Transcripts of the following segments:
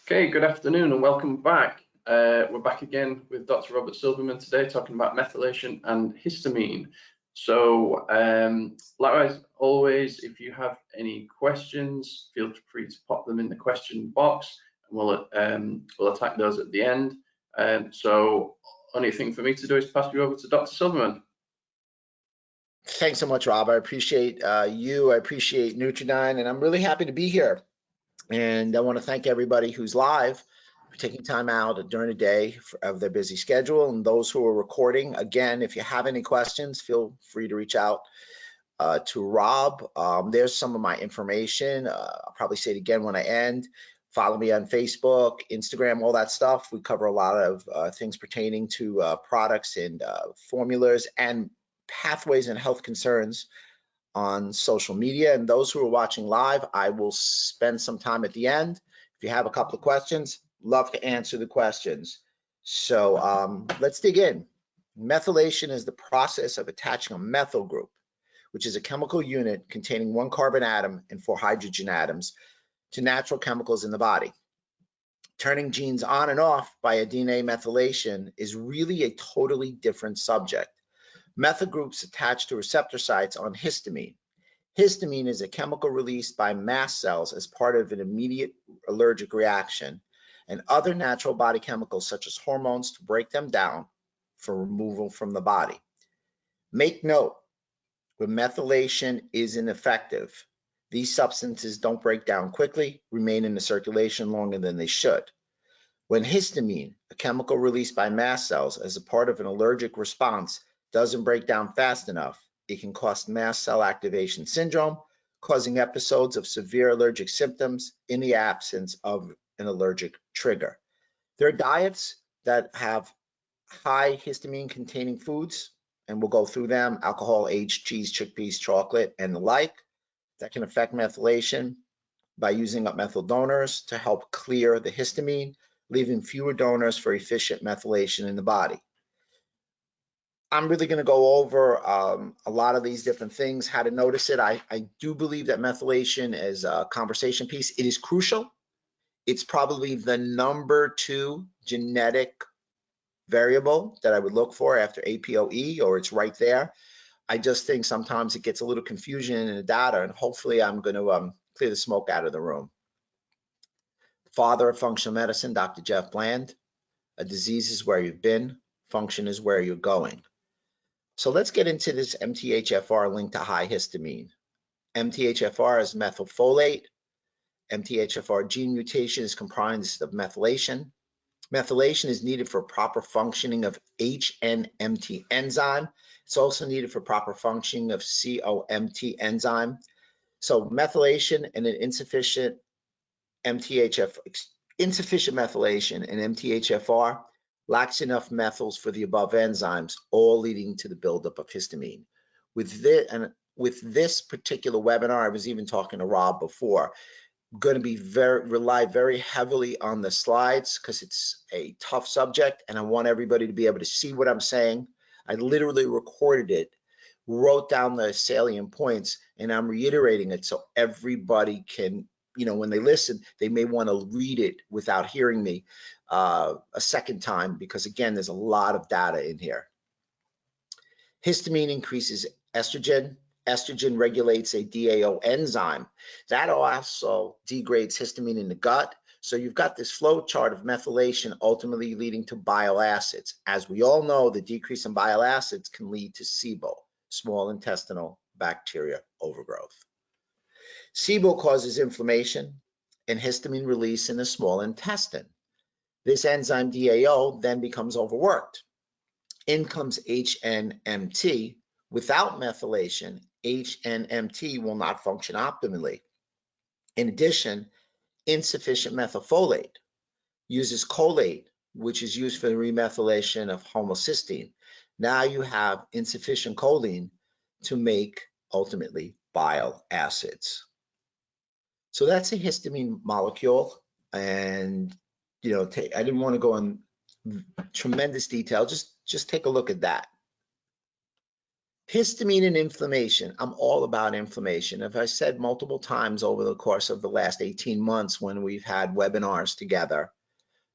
Okay, good afternoon and welcome back. We're back again with Dr. Robert Silverman today talking about methylation and histamine. So, likewise, always, if you have any questions, feel free to pop them in the question box and we'll attack those at the end. So, only thing for me to do is pass you over to Dr. Silverman. Thanks so much, Rob. I appreciate you. I appreciate Nutridyne, and I'm really happy to be here. And I want to thank everybody who's live for taking time out during the day of their busy schedule, and those who are recording. Again, if you have any questions, feel free to reach out to Rob. There's some of my information. I'll probably say it again when I end. Follow me on Facebook, Instagram, all that stuff. We cover a lot of things pertaining to products and formulas and pathways and health concerns on social media. And those who are watching live, I will spend some time at the end. If you have a couple of questions, love to answer the questions. So let's dig in. Methylation is the process of attaching a methyl group, which is a chemical unit containing one carbon atom and 4 hydrogen atoms, to natural chemicals in the body. Turning genes on and off by a DNA methylation is really a totally different subject. Methyl groups attach to receptor sites on histamine. Histamine is a chemical released by mast cells as part of an immediate allergic reaction, and other natural body chemicals such as hormones to break them down for removal from the body. Make note, when methylation is ineffective, these substances don't break down quickly, remain in the circulation longer than they should. When histamine, a chemical released by mast cells as a part of an allergic response, doesn't break down fast enough, it can cause mast cell activation syndrome, causing episodes of severe allergic symptoms in the absence of an allergic trigger. There are diets that have high histamine containing foods, and we'll go through them: alcohol, aged cheese, chickpeas, chocolate, and the like, that can affect methylation by using up methyl donors to help clear the histamine, leaving fewer donors for efficient methylation in the body. I'm really going to go over a lot of these different things, how to notice it. I do believe that methylation is a conversation piece. It is crucial. It's probably the #2 genetic variable that I would look for after APOE, or it's right there. I just think sometimes it gets a little confusion in the data, and hopefully I'm going to clear the smoke out of the room. Father of functional medicine, Dr. Jeff Bland. A disease is where you've been, function is where you're going. So let's get into this MTHFR linked to high histamine. MTHFR is methylfolate. MTHFR gene mutation is comprised of methylation. Methylation is needed for proper functioning of HNMT enzyme. It's also needed for proper functioning of COMT enzyme. So methylation and an insufficient methylation and MTHFR lacks enough methyls for the above enzymes, all leading to the buildup of histamine. With this particular webinar, I was even talking to Rob before, going to be rely very heavily on the slides because it's a tough subject, and I want everybody to be able to see what I'm saying. I literally recorded it, wrote down the salient points, and I'm reiterating it so everybody can, when they listen, they may want to read it without hearing me a second time, because again, there's a lot of data in here. Histamine increases estrogen. Estrogen regulates a DAO enzyme that also degrades histamine in the gut. So you've got this flow chart of methylation ultimately leading to bile acids. As we all know, the decrease in bile acids can lead to SIBO, small intestinal bacteria overgrowth. SIBO causes inflammation and histamine release in the small intestine. This enzyme DAO then becomes overworked. In comes HNMT. Without methylation, HNMT will not function optimally. In addition, insufficient methylfolate uses cholate, which is used for the remethylation of homocysteine. Now you have insufficient choline to make, ultimately, bile acids. So that's a histamine molecule, and I didn't want to go in tremendous detail. Just take a look at that. Histamine and inflammation. I'm all about inflammation. As I said multiple times over the course of the last 18 months when we've had webinars together,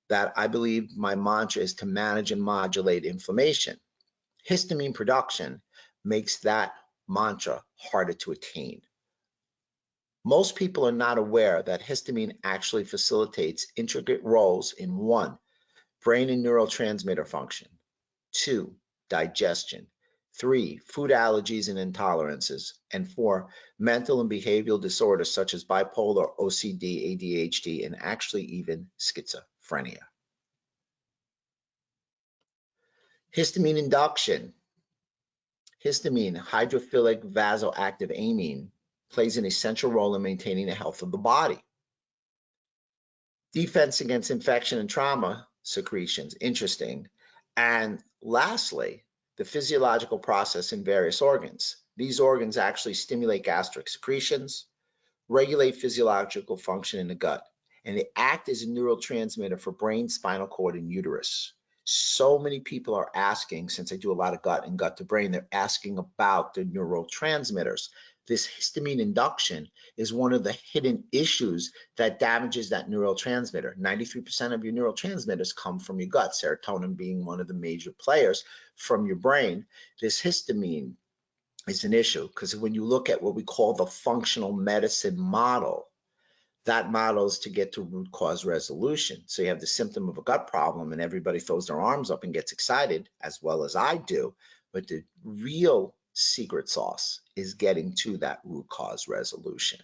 that I believe my mantra is to manage and modulate inflammation. Histamine production makes that mantra harder to attain. Most people are not aware that histamine actually facilitates intricate roles in 1, brain and neurotransmitter function, 2, digestion, 3, food allergies and intolerances, and 4, mental and behavioral disorders such as bipolar, OCD, ADHD, and actually even schizophrenia. Histamine induction. Histamine, hydrophilic vasoactive amine, plays an essential role in maintaining the health of the body. Defense against infection and trauma secretions, interesting. And lastly, the physiological process in various organs. These organs actually stimulate gastric secretions, regulate physiological function in the gut, and they act as a neurotransmitter for brain, spinal cord, and uterus. So many people are asking, since I do a lot of gut and gut to brain, they're asking about the neurotransmitters. This histamine induction is one of the hidden issues that damages that neurotransmitter. 93% of your neurotransmitters come from your gut, serotonin being one of the major players from your brain. This histamine is an issue because when you look at what we call the functional medicine model, that model is to get to root cause resolution. So you have the symptom of a gut problem and everybody throws their arms up and gets excited, as well as I do. But the real secret sauce is getting to that root cause resolution.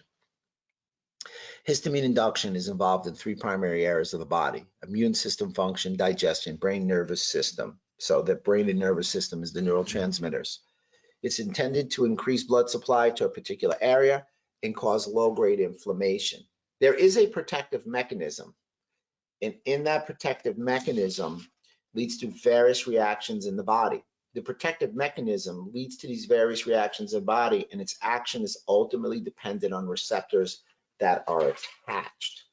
Histamine induction is involved in 3 primary areas of the body: immune system function, digestion, brain nervous system. So the brain and nervous system is the neurotransmitters. It's intended to increase blood supply to a particular area and cause low-grade inflammation. There is a protective mechanism, and in that protective mechanism leads to various reactions in the body. The protective mechanism leads to these various reactions in the body, and its action is ultimately dependent on receptors that are attached.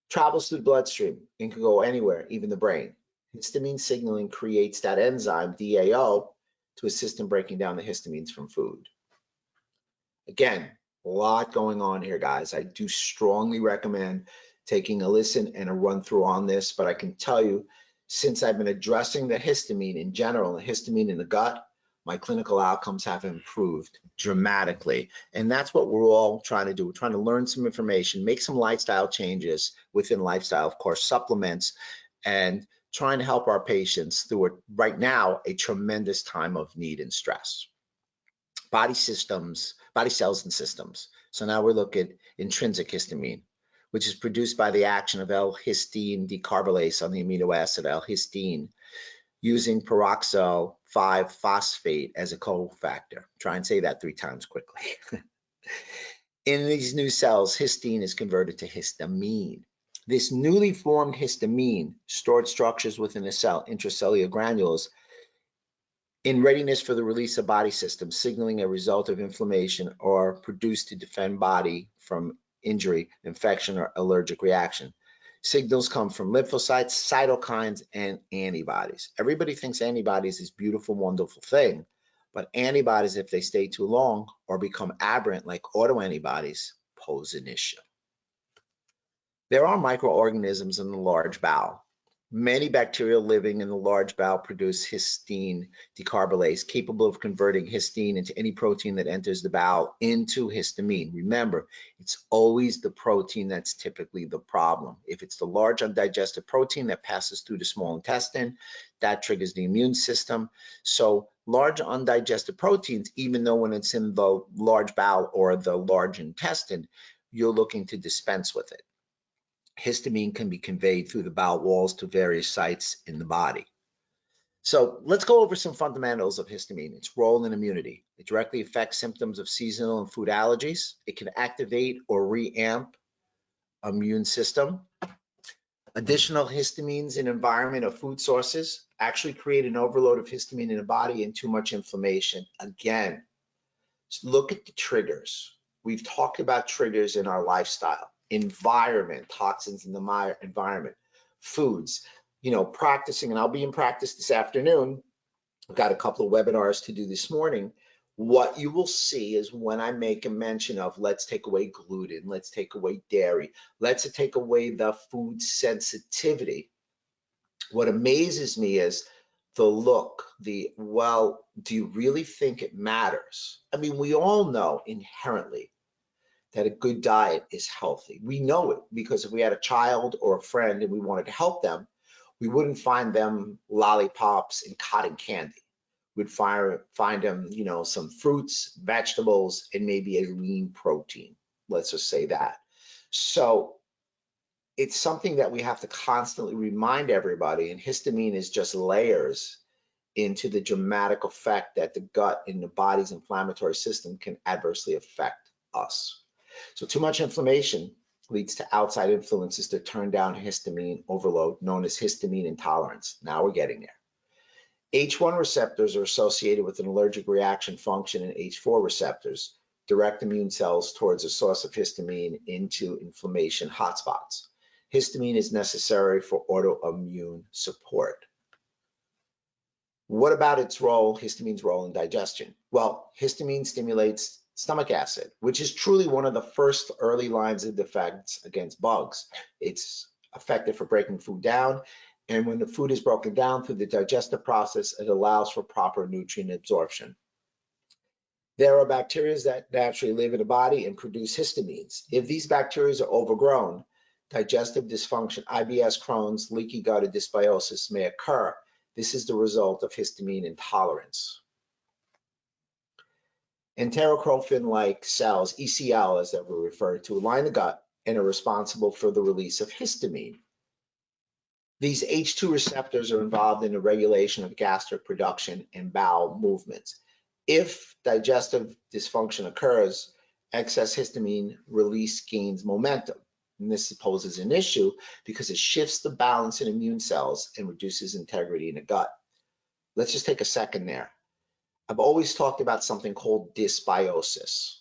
Travels through the bloodstream and can go anywhere, even the brain. Histamine signaling creates that enzyme, DAO, to assist in breaking down the histamines from food. Again, a lot going on here, guys. I do strongly recommend taking a listen and a run through on this, but I can tell you, since I've been addressing the histamine in general, the histamine in the gut, my clinical outcomes have improved dramatically. And that's what we're all trying to do. We're trying to learn some information, make some lifestyle changes within lifestyle, of course, supplements, and trying to help our patients through right now a tremendous time of need and stress. Body systems, body cells and systems. So now we're looking at intrinsic histamine, which is produced by the action of L-histine decarbylase on the amino acid L-histine using peroxyl 5-phosphate as a cofactor. Try and say that 3 times quickly. In these new cells, histine is converted to histamine. This newly formed histamine stored structures within the cell, intracellular granules, in readiness for the release of body systems, signaling a result of inflammation or produced to defend body from injury, infection, or allergic reaction. Signals come from lymphocytes, cytokines, and antibodies. Everybody thinks antibodies is a beautiful, wonderful thing, but antibodies, if they stay too long or become aberrant like autoantibodies, pose an issue. There are microorganisms in the large bowel. Many bacteria living in the large bowel produce histine decarbylase, capable of converting histine into any protein that enters the bowel into histamine. Remember, it's always the protein that's typically the problem. If it's the large undigested protein that passes through the small intestine, that triggers the immune system. So large undigested proteins, even though when it's in the large bowel or the large intestine, you're looking to dispense with it. Histamine can be conveyed through the bowel walls to various sites in the body. So let's go over some fundamentals of histamine. Its role in immunity. It directly affects symptoms of seasonal and food allergies. It can activate or re-amp immune system. Additional histamines in environment of food sources actually create an overload of histamine in the body and too much inflammation. Again, look at the triggers. We've talked about triggers in our lifestyle. Environment, toxins in the environment, foods, practicing, and I'll be in practice this afternoon I've got a couple of webinars to do this morning. What you will see is when I make a mention of let's take away gluten, let's take away dairy, let's take away the food sensitivity. What amazes me is the look, well, do you really think it matters? I mean, we all know inherently that a good diet is healthy. We know it because if we had a child or a friend and we wanted to help them, we wouldn't find them lollipops and cotton candy. We'd find them, you know, some fruits, vegetables, and maybe a lean protein. Let's just say that. So it's something that we have to constantly remind everybody, and histamine is just layers into the dramatic effect that the gut in the body's inflammatory system can adversely affect us. So too much inflammation leads to outside influences to turn down histamine overload, known as histamine intolerance. Now we're getting there. H1 receptors are associated with an allergic reaction function, and H4 receptors direct immune cells towards a source of histamine into inflammation hotspots. Histamine is necessary for autoimmune support. What about its role, histamine's role in digestion? Well, histamine stimulates stomach acid, which is truly one of the first early lines of defense against bugs. It's effective for breaking food down, and when the food is broken down through the digestive process, it allows for proper nutrient absorption. There are bacteria that naturally live in the body and produce histamines. If these bacteria are overgrown, digestive dysfunction, IBS, Crohn's, leaky gut, or dysbiosis may occur. This is the result of histamine intolerance. Enterocrotin-like cells, ECL as they were referred to, line the gut and are responsible for the release of histamine. These H2 receptors are involved in the regulation of gastric production and bowel movements. If digestive dysfunction occurs, excess histamine release gains momentum. And this poses an issue because it shifts the balance in immune cells and reduces integrity in the gut. Let's just take a second there. I've always talked about something called dysbiosis.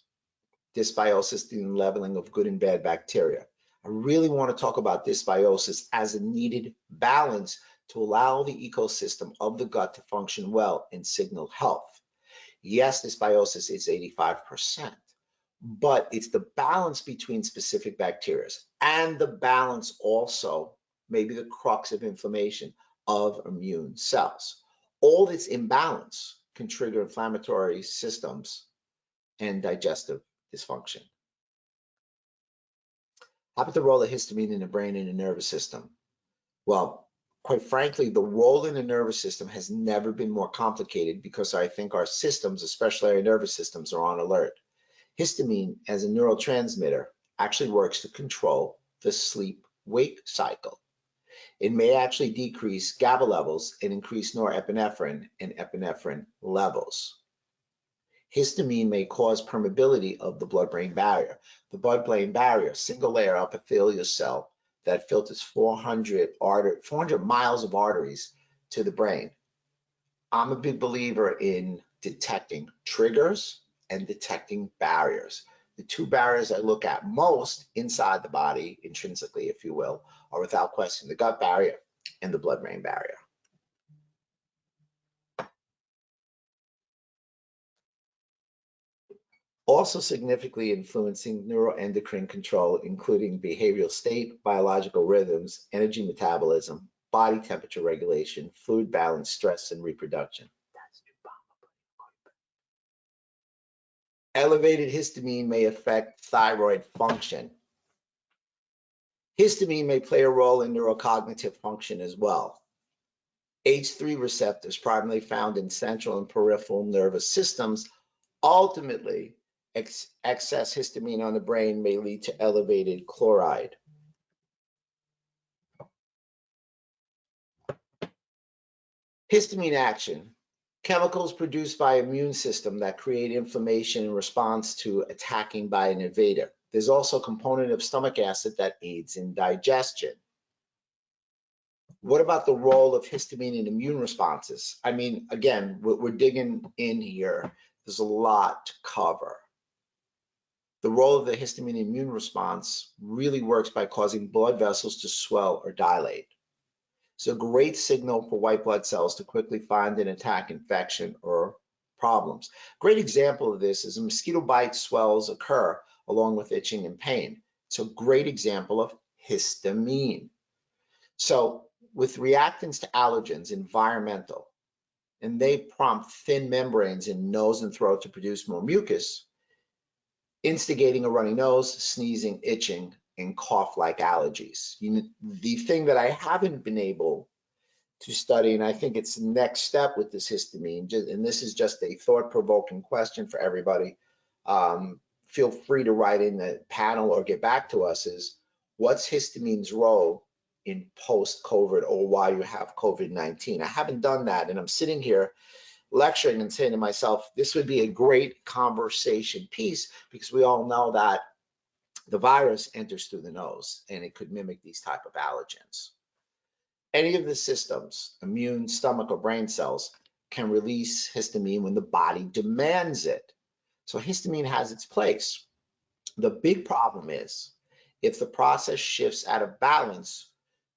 Dysbiosis, the leveling of good and bad bacteria. I really want to talk about dysbiosis as a needed balance to allow the ecosystem of the gut to function well and signal health. Yes, dysbiosis is 85%, but it's the balance between specific bacteria and the balance also, maybe the crux of inflammation of immune cells. All this imbalance can trigger inflammatory systems and digestive dysfunction. How about the role of histamine in the brain and the nervous system? Well, quite frankly, the role in the nervous system has never been more complicated because I think our systems, especially our nervous systems, are on alert. Histamine, as a neurotransmitter, actually works to control the sleep-wake cycle. It may actually decrease GABA levels and increase norepinephrine and epinephrine levels. Histamine may cause permeability of the blood-brain barrier. The blood-brain barrier, single layer epithelial cell that filters 400 miles of arteries to the brain. I'm a big believer in detecting triggers and detecting barriers. The two barriers I look at most inside the body, intrinsically, if you will, are without question the gut barrier and the blood-brain barrier. Also significantly influencing neuroendocrine control, including behavioral state, biological rhythms, energy metabolism, body temperature regulation, fluid balance, stress, and reproduction. Elevated histamine may affect thyroid function. Histamine may play a role in neurocognitive function as well. H3 receptors, primarily found in central and peripheral nervous systems, ultimately, excess histamine on the brain may lead to elevated chloride. Histamine action. Chemicals produced by immune system that create inflammation in response to attacking by an invader. There's also a component of stomach acid that aids in digestion. What about the role of histamine in immune responses? I mean, again, we're digging in here. There's a lot to cover. The role of the histamine immune response really works by causing blood vessels to swell or dilate. It's a great signal for white blood cells to quickly find and attack infection or problems. Great example of this is a mosquito bite swells occur along with itching and pain. It's a great example of histamine. So with reactants to allergens, environmental, and they prompt thin membranes in nose and throat to produce more mucus, instigating a runny nose, sneezing, itching, and cough-like allergies. The thing that I haven't been able to study, and I think it's the next step with this histamine, and this is just a thought-provoking question for everybody. Feel free to write in the panel or get back to us, is what's histamine's role in post-COVID or while you have COVID-19? I haven't done that, and I'm sitting here lecturing and saying to myself, this would be a great conversation piece, because we all know that the virus enters through the nose and it could mimic these type of allergens. Any of the systems, immune, stomach, or brain cells, can release histamine when the body demands it. So histamine has its place. The big problem is if the process shifts out of balance,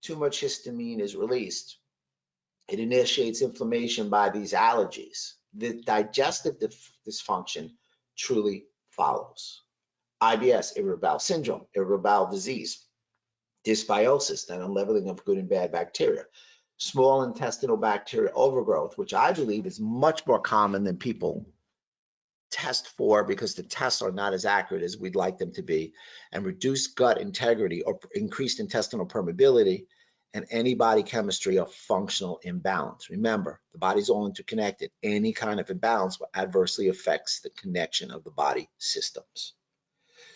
too much histamine is released. It initiates inflammation by these allergies. The digestive dysfunction truly follows. IBS, irritable bowel syndrome, irritable bowel disease, dysbiosis, that unleaveling of good and bad bacteria, small intestinal bacterial overgrowth, which I believe is much more common than people test for, because the tests are not as accurate as we'd like them to be, and reduced gut integrity or increased intestinal permeability, and any body chemistry of functional imbalance. Remember, the body's all interconnected. Any kind of imbalance adversely affects the connection of the body systems.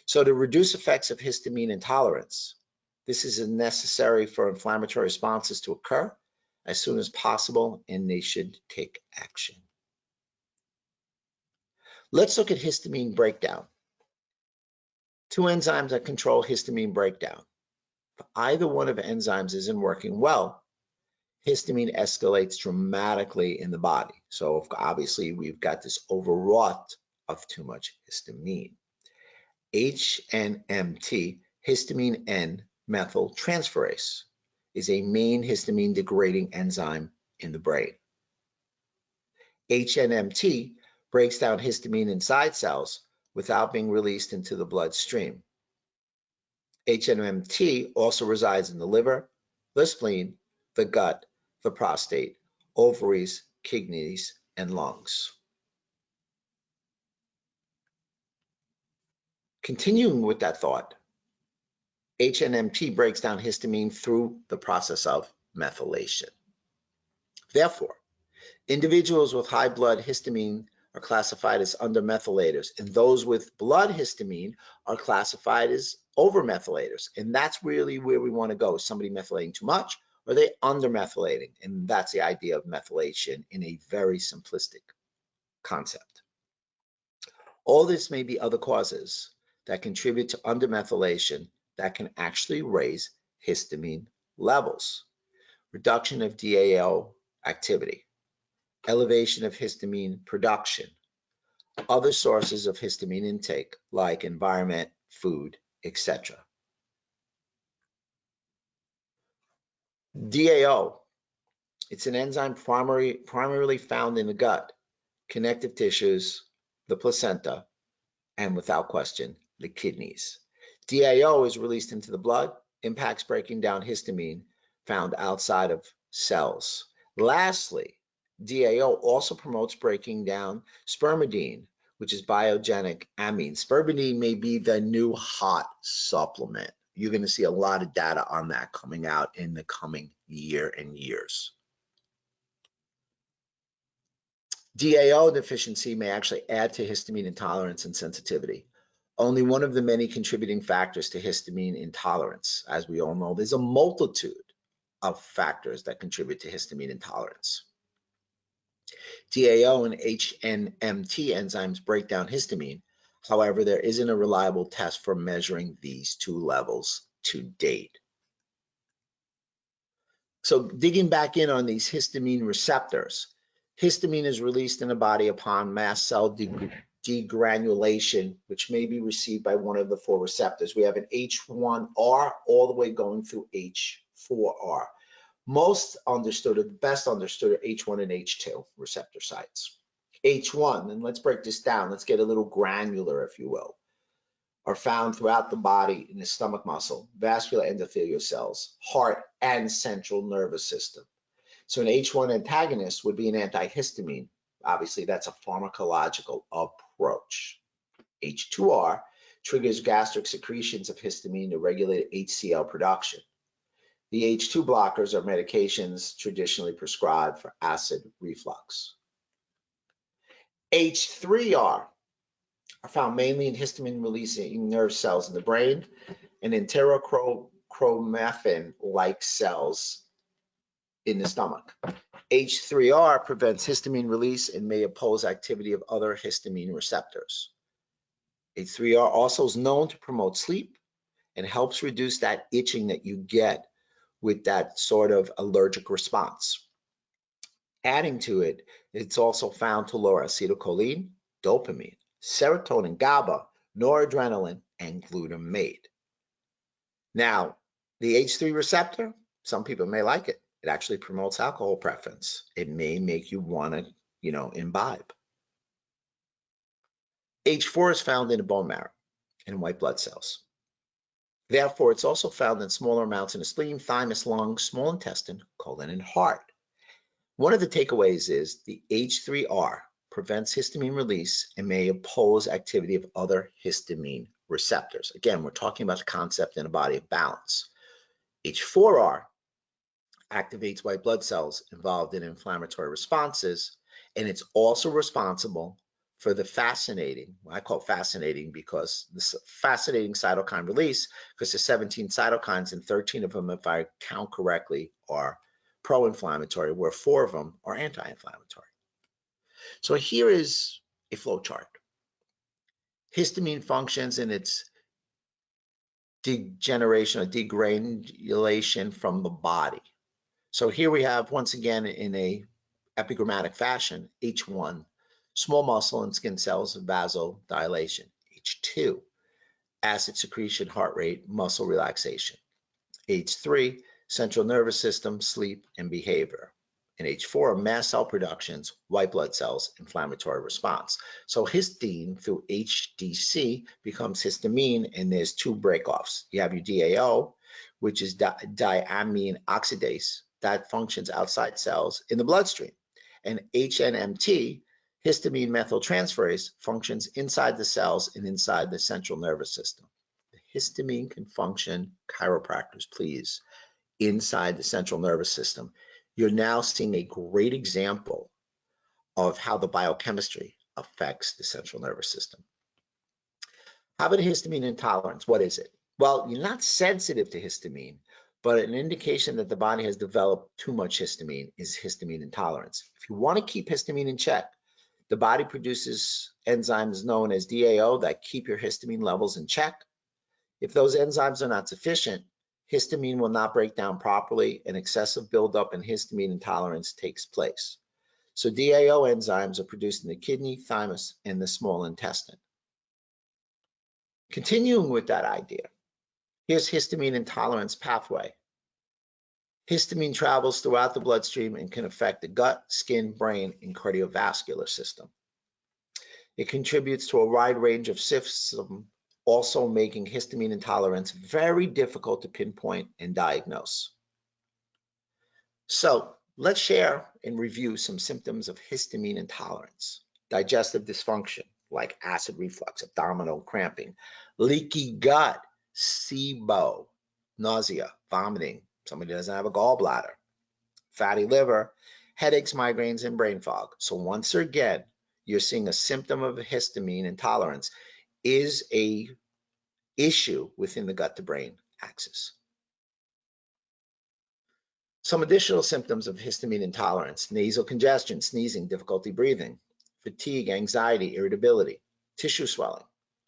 So to reduce effects of histamine intolerance, this is necessary for inflammatory responses to occur as soon as possible, and they should take action. Let's look at histamine breakdown. Two enzymes that control histamine breakdown. If either one of the enzymes isn't working well, histamine escalates dramatically in the body. So obviously we've got this overwrought of too much histamine. HNMT, histamine N-methyltransferase, is a main histamine degrading enzyme in the brain. HNMT breaks down histamine inside cells without being released into the bloodstream. HNMT also resides in the liver, the spleen, the gut, the prostate, ovaries, kidneys, and lungs. Continuing with that thought, HNMT breaks down histamine through the process of methylation. Therefore, individuals with high blood histamine are classified as undermethylators, and those with blood histamine are classified as overmethylators. And that's really where we want to go. Is somebody methylating too much, or are they undermethylating? And that's the idea of methylation in a very simplistic concept. All this may be other causes that contribute to undermethylation that can actually raise histamine levels. Reduction of DAO activity, elevation of histamine production, other sources of histamine intake like environment, food, etc. DAO, it's an enzyme primarily found in the gut, connective tissues, the placenta, and without question, the kidneys. DAO is released into the blood, impacts breaking down histamine found outside of cells. Lastly, DAO also promotes breaking down spermidine, which is biogenic amine. Spermidine may be the new hot supplement. You're going to see a lot of data on that coming out in the coming year and years. DAO deficiency may actually add to histamine intolerance and sensitivity. Only one of the many contributing factors to histamine intolerance. As we all know, there's a multitude of factors that contribute to histamine intolerance. DAO and HNMT enzymes break down histamine. However, there isn't a reliable test for measuring these two levels to date. So digging back in on these histamine receptors, histamine is released in the body upon mast cell degranulation, which may be received by one of the four receptors. We have an H1R all the way going through H4R. Most understood, or the best understood, are H1 and H2 receptor sites. H1, and let's break this down, let's get a little granular, if you will, are found throughout the body in the stomach muscle, vascular endothelial cells, heart, and central nervous system. So an H1 antagonist would be an antihistamine. Obviously, that's a pharmacological approach. H2R triggers gastric secretions of histamine to regulate HCl production. The H2 blockers are medications traditionally prescribed for acid reflux. H3R are found mainly in histamine-releasing nerve cells in the brain and enterochromaffin-like cells in the stomach. H3R prevents histamine release and may oppose activity of other histamine receptors. H3R also is known to promote sleep and helps reduce that itching that you get with that sort of allergic response. Adding to it, it's also found to lower acetylcholine, dopamine, serotonin, GABA, noradrenaline, and glutamate. Now, the H3 receptor, some people may like it. It actually promotes alcohol preference. It may make you want to, imbibe. H4 is found in the bone marrow and white blood cells. Therefore, it's also found in smaller amounts in the spleen, thymus, lung, small intestine, colon, and heart. One of the takeaways is the H3R prevents histamine release and may oppose activity of other histamine receptors. Again, we're talking about the concept in a body of balance. H4R activates white blood cells involved in inflammatory responses, and it's also responsible for the fascinating, I call it fascinating because this fascinating cytokine release, because there's 17 cytokines and 13 of them, if I count correctly, are pro-inflammatory, where 4 of them are anti-inflammatory. So here is a flow chart. Histamine functions in its degeneration or degranulation from the body. So here we have, once again, in a epigrammatic fashion, H1, small muscle and skin cells, vasodilation. H2, acid secretion, heart rate, muscle relaxation. H3, central nervous system, sleep, and behavior. And H4, mast cell productions, white blood cells, inflammatory response. So histine through HDC becomes histamine, and there's 2 breakoffs. You have your DAO, which is diamine oxidase, that functions outside cells in the bloodstream. And HNMT, histamine methyltransferase, functions inside the cells and inside the central nervous system. The histamine can function, chiropractors please, inside the central nervous system. You're now seeing a great example of how the biochemistry affects the central nervous system. How about histamine intolerance? What is it? Well, you're not sensitive to histamine, but an indication that the body has developed too much histamine is histamine intolerance. If you want to keep histamine in check, the body produces enzymes known as DAO that keep your histamine levels in check. If those enzymes are not sufficient, histamine will not break down properly, and excessive buildup in histamine intolerance takes place. So DAO enzymes are produced in the kidney, thymus, and the small intestine. Continuing with that idea, here's histamine intolerance pathway. Histamine travels throughout the bloodstream and can affect the gut, skin, brain, and cardiovascular system. It contributes to a wide range of symptoms, also making histamine intolerance very difficult to pinpoint and diagnose. So let's share and review some symptoms of histamine intolerance. Digestive dysfunction, like acid reflux, abdominal cramping, leaky gut, SIBO, nausea, vomiting, somebody doesn't have a gallbladder, fatty liver, headaches, migraines, and brain fog. So once again, you're seeing a symptom of histamine intolerance is a issue within the gut to brain axis. Some additional symptoms of histamine intolerance: nasal congestion, sneezing, difficulty breathing, fatigue, anxiety, irritability, tissue swelling,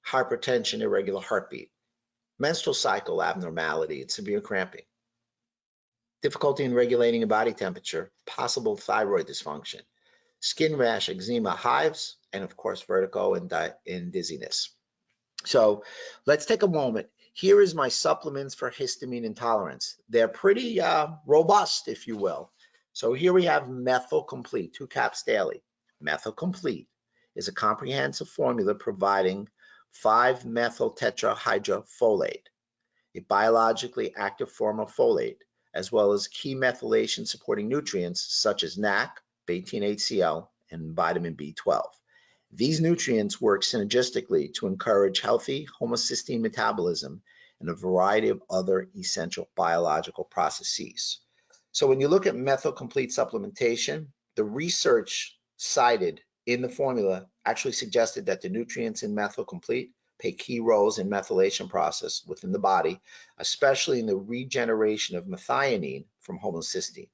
hypertension, irregular heartbeat, menstrual cycle abnormality, and severe cramping, difficulty in regulating a body temperature, possible thyroid dysfunction, skin rash, eczema, hives, and of course vertigo and dizziness. So let's take a moment Here is my supplements for histamine intolerance. They're pretty robust, if you will. So here we have Methyl Complete, 2 caps daily. Methyl Complete is a comprehensive formula providing 5-methyl tetrahydrofolate, a biologically active form of folate, as well as key methylation supporting nutrients such as NAC, B18HCl, and vitamin B12. These nutrients work synergistically to encourage healthy homocysteine metabolism and a variety of other essential biological processes. So when you look at Methyl Complete supplementation, the research cited in the formula actually suggested that the nutrients in Methyl Complete play key roles in methylation process within the body, especially in the regeneration of methionine from homocysteine.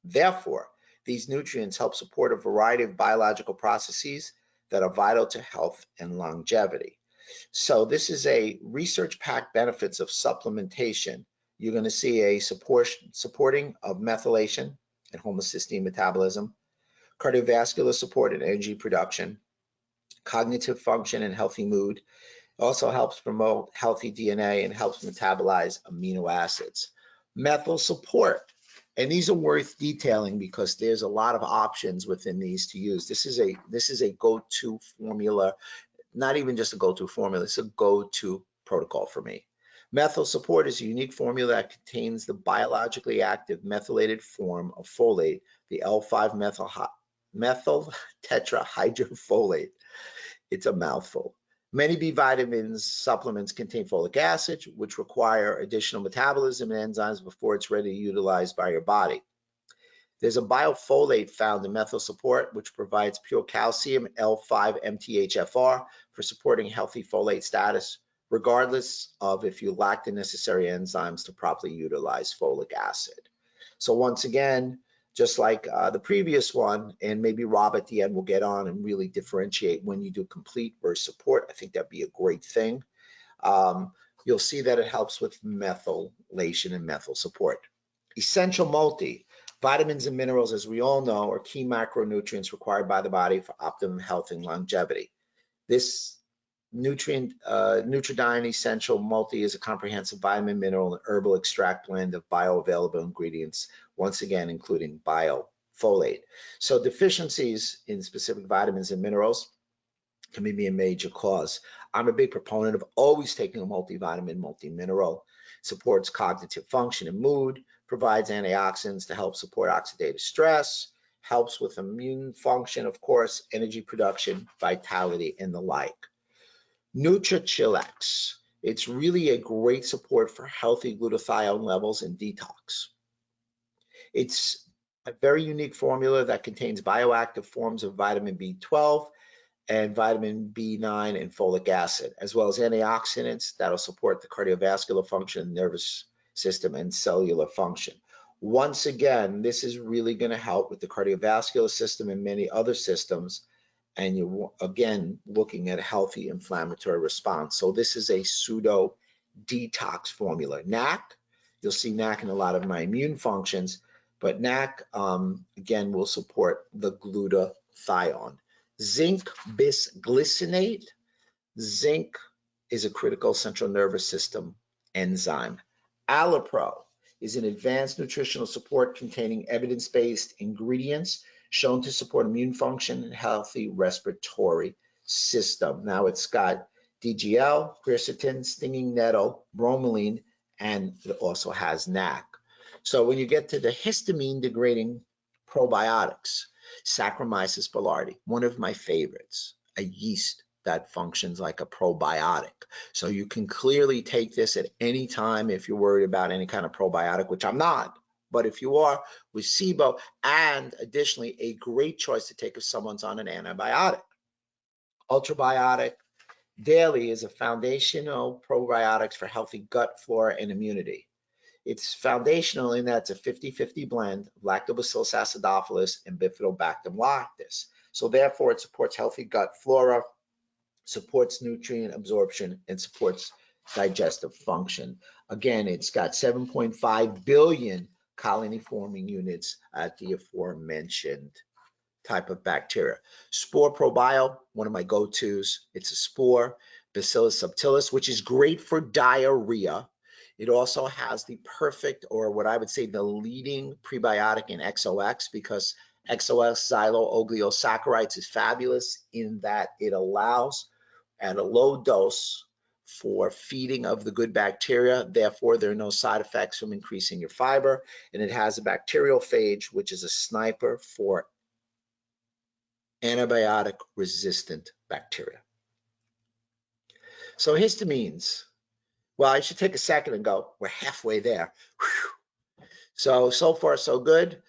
Therefore, these nutrients help support a variety of biological processes that are vital to health and longevity. So this is a research-packed benefits of supplementation. You're going to see a supporting of methylation and homocysteine metabolism, cardiovascular support and energy production, cognitive function and healthy mood. It also helps promote healthy DNA and helps metabolize amino acids. Methyl support, and these are worth detailing because there's a lot of options within these to use. This is a go-to formula, not even just a go-to formula, it's a go-to protocol for me. Methyl support is a unique formula that contains the biologically active methylated form of folate, the L5-methyl tetrahydrofolate. It's a mouthful. Many B vitamins supplements contain folic acid, which require additional metabolism and enzymes before it's ready to be utilized by your body. There's a biofolate found in methyl support, which provides pure calcium, L5 MTHFR, for supporting healthy folate status, regardless of if you lack the necessary enzymes to properly utilize folic acid. So once again, just like the previous one, and maybe Rob at the end will get on and really differentiate when you do complete versus support. I think that'd be a great thing. You'll see that it helps with methylation and methyl support. Essential multi, vitamins and minerals, as we all know, are key macronutrients required by the body for optimum health and longevity. This Nutridyne Essential Multi is a comprehensive vitamin, mineral, and herbal extract blend of bioavailable ingredients, once again, including biofolate. So deficiencies in specific vitamins and minerals can be a major cause. I'm a big proponent of always taking a multivitamin, multimineral. Supports cognitive function and mood, provides antioxidants to help support oxidative stress, helps with immune function, of course, energy production, vitality, and the like. NutriChillax, it's really a great support for healthy glutathione levels and detox. It's a very unique formula that contains bioactive forms of vitamin B12 and vitamin B9 and folic acid, as well as antioxidants that'll support the cardiovascular function, nervous system, and cellular function. Once again, this is really going to help with the cardiovascular system and many other systems, and you're again looking at a healthy inflammatory response. So this is a pseudo detox formula. NAC, you'll see NAC in a lot of my immune functions, but NAC again will support the glutathione. Zinc bisglycinate. Zinc is a critical central nervous system enzyme. Alipro is an advanced nutritional support containing evidence-based ingredients shown to support immune function and healthy respiratory system. Now it's got DGL, quercetin, stinging nettle, bromelain, and it also has NAC. So when you get to the histamine degrading probiotics, Saccharomyces boulardii, one of my favorites, a yeast that functions like a probiotic. So you can clearly take this at any time if you're worried about any kind of probiotic, which I'm not. But if you are, with SIBO, and additionally, a great choice to take if someone's on an antibiotic. Ultrabiotic Daily is a foundational probiotics for healthy gut flora and immunity. It's foundational in that it's a 50-50 blend of Lactobacillus acidophilus and Bifidobacterium lactis. So therefore, it supports healthy gut flora, supports nutrient absorption, and supports digestive function. Again, it's got 7.5 billion colony-forming units at the aforementioned type of bacteria. Spore Probio, one of my go-tos. It's a spore Bacillus subtilis, which is great for diarrhea. It also has the perfect, or what I would say, the leading prebiotic in XOX, because XOX xylo-oligosaccharides is fabulous in that it allows at a low dose for feeding of the good bacteria. Therefore, there are no side effects from increasing your fiber. And it has a bacteriophage, which is a sniper for antibiotic resistant bacteria. So histamines, well, I should take a second and go, we're halfway there. Whew. So far, so good.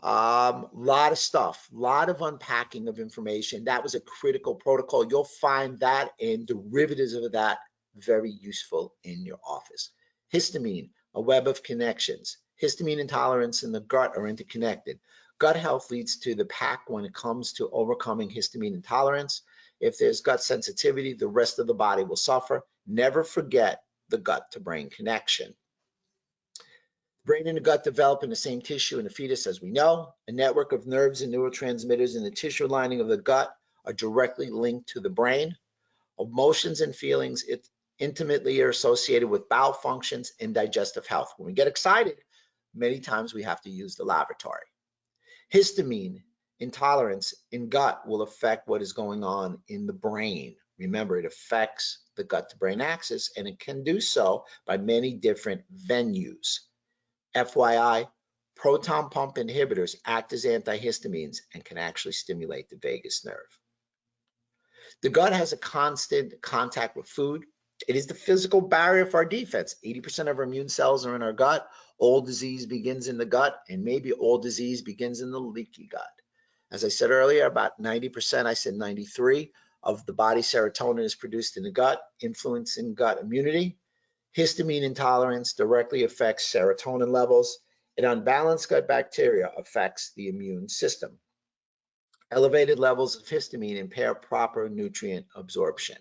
Lot of stuff, lot of unpacking of information. That was a critical protocol. You'll find that and derivatives of that very useful in your office. Histamine, a web of connections. Histamine intolerance and the gut are interconnected. Gut health leads to the pack when it comes to overcoming histamine intolerance. If there's gut sensitivity, the rest of the body will suffer. Never forget the gut to brain connection. Brain and the gut develop in the same tissue in the fetus, as we know. A network of nerves and neurotransmitters in the tissue lining of the gut are directly linked to the brain. Emotions and feelings intimately are associated with bowel functions and digestive health. When we get excited, many times we have to use the laboratory. Histamine intolerance in gut will affect what is going on in the brain. Remember, it affects the gut to brain axis, and it can do so by many different venues. FYI, proton pump inhibitors act as antihistamines and can actually stimulate the vagus nerve. The gut has a constant contact with food. It is the physical barrier for our defense. 80% of our immune cells are in our gut. All disease begins in the gut, and maybe all disease begins in the leaky gut. As I said earlier, about 90%, I said 93, of the body's serotonin is produced in the gut, influencing gut immunity. Histamine intolerance directly affects serotonin levels, and unbalanced gut bacteria affects the immune system. Elevated levels of histamine impair proper nutrient absorption.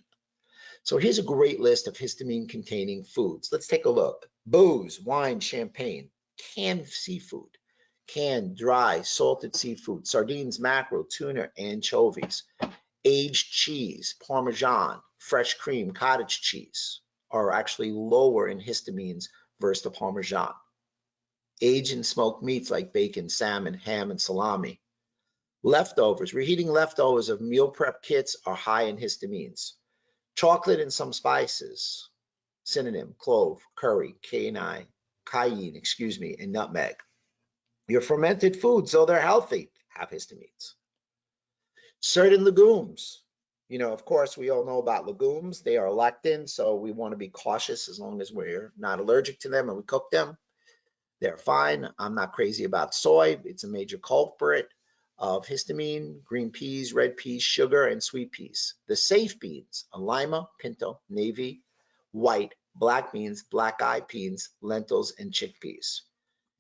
So here's a great list of histamine-containing foods. Let's take a look. Booze, wine, champagne, canned seafood, canned, dry, salted seafood, sardines, mackerel, tuna, anchovies, aged cheese, Parmesan, fresh cream, cottage cheese are actually lower in histamines versus the Parmesan. Aged and smoked meats like bacon, salmon, ham, and salami. Leftovers, reheating leftovers of meal prep kits are high in histamines. Chocolate and some spices, cinnamon, clove, curry, cayenne, and nutmeg. Your fermented foods, though they're healthy, have histamines. Certain legumes, of course, we all know about legumes. They are lectin, so we want to be cautious as long as we're not allergic to them and we cook them. They're fine. I'm not crazy about soy. It's a major culprit of histamine, green peas, red peas, sugar, and sweet peas. The safe beans are lima, pinto, navy, white, black beans, black-eyed peas, lentils, and chickpeas.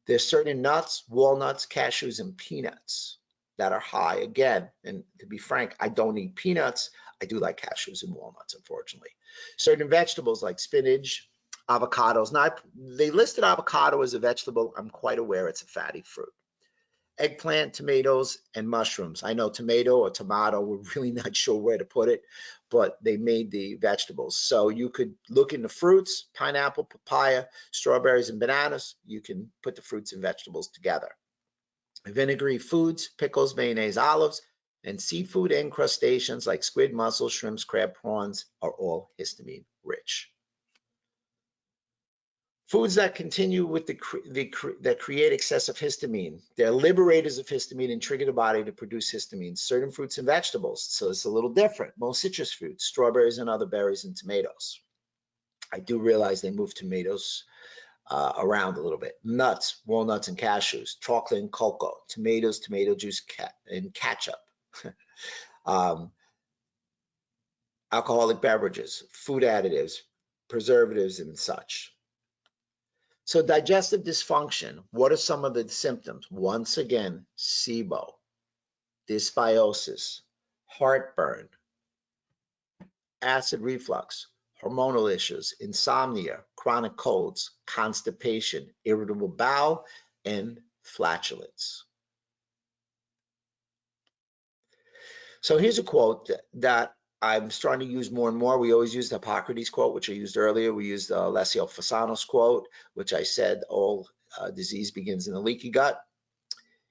There's certain nuts, walnuts, cashews, and peanuts that are high again. And to be frank, I don't eat peanuts. I do like cashews and walnuts, unfortunately. Certain vegetables like spinach, avocados. Now, they listed avocado as a vegetable. I'm quite aware it's a fatty fruit. Eggplant, tomatoes, and mushrooms. I know tomato or tomato, we're really not sure where to put it, but they made the vegetables. So you could look into fruits, pineapple, papaya, strawberries, and bananas. You can put the fruits and vegetables together. Vinegary foods, pickles, mayonnaise, olives, and seafood and crustaceans like squid, mussels, shrimps, crab, prawns are all histamine rich. Foods that continue with that create excessive histamine. They're liberators of histamine and trigger the body to produce histamine. Certain fruits and vegetables, so it's a little different. Most citrus fruits, strawberries and other berries, and tomatoes. I do realize they move tomatoes around a little bit. Nuts, walnuts, and cashews, chocolate and cocoa, tomatoes, tomato juice, and ketchup. Alcoholic beverages, food additives, preservatives, and such. So digestive dysfunction, what are some of the symptoms? Once again, SIBO, dysbiosis, heartburn, acid reflux, hormonal issues, insomnia, chronic colds, constipation, irritable bowel, and flatulence. So here's a quote that I'm starting to use more and more. We always use the Hippocrates quote, which I used earlier. We used the Alessio Fasano's quote, which I said all disease begins in the leaky gut.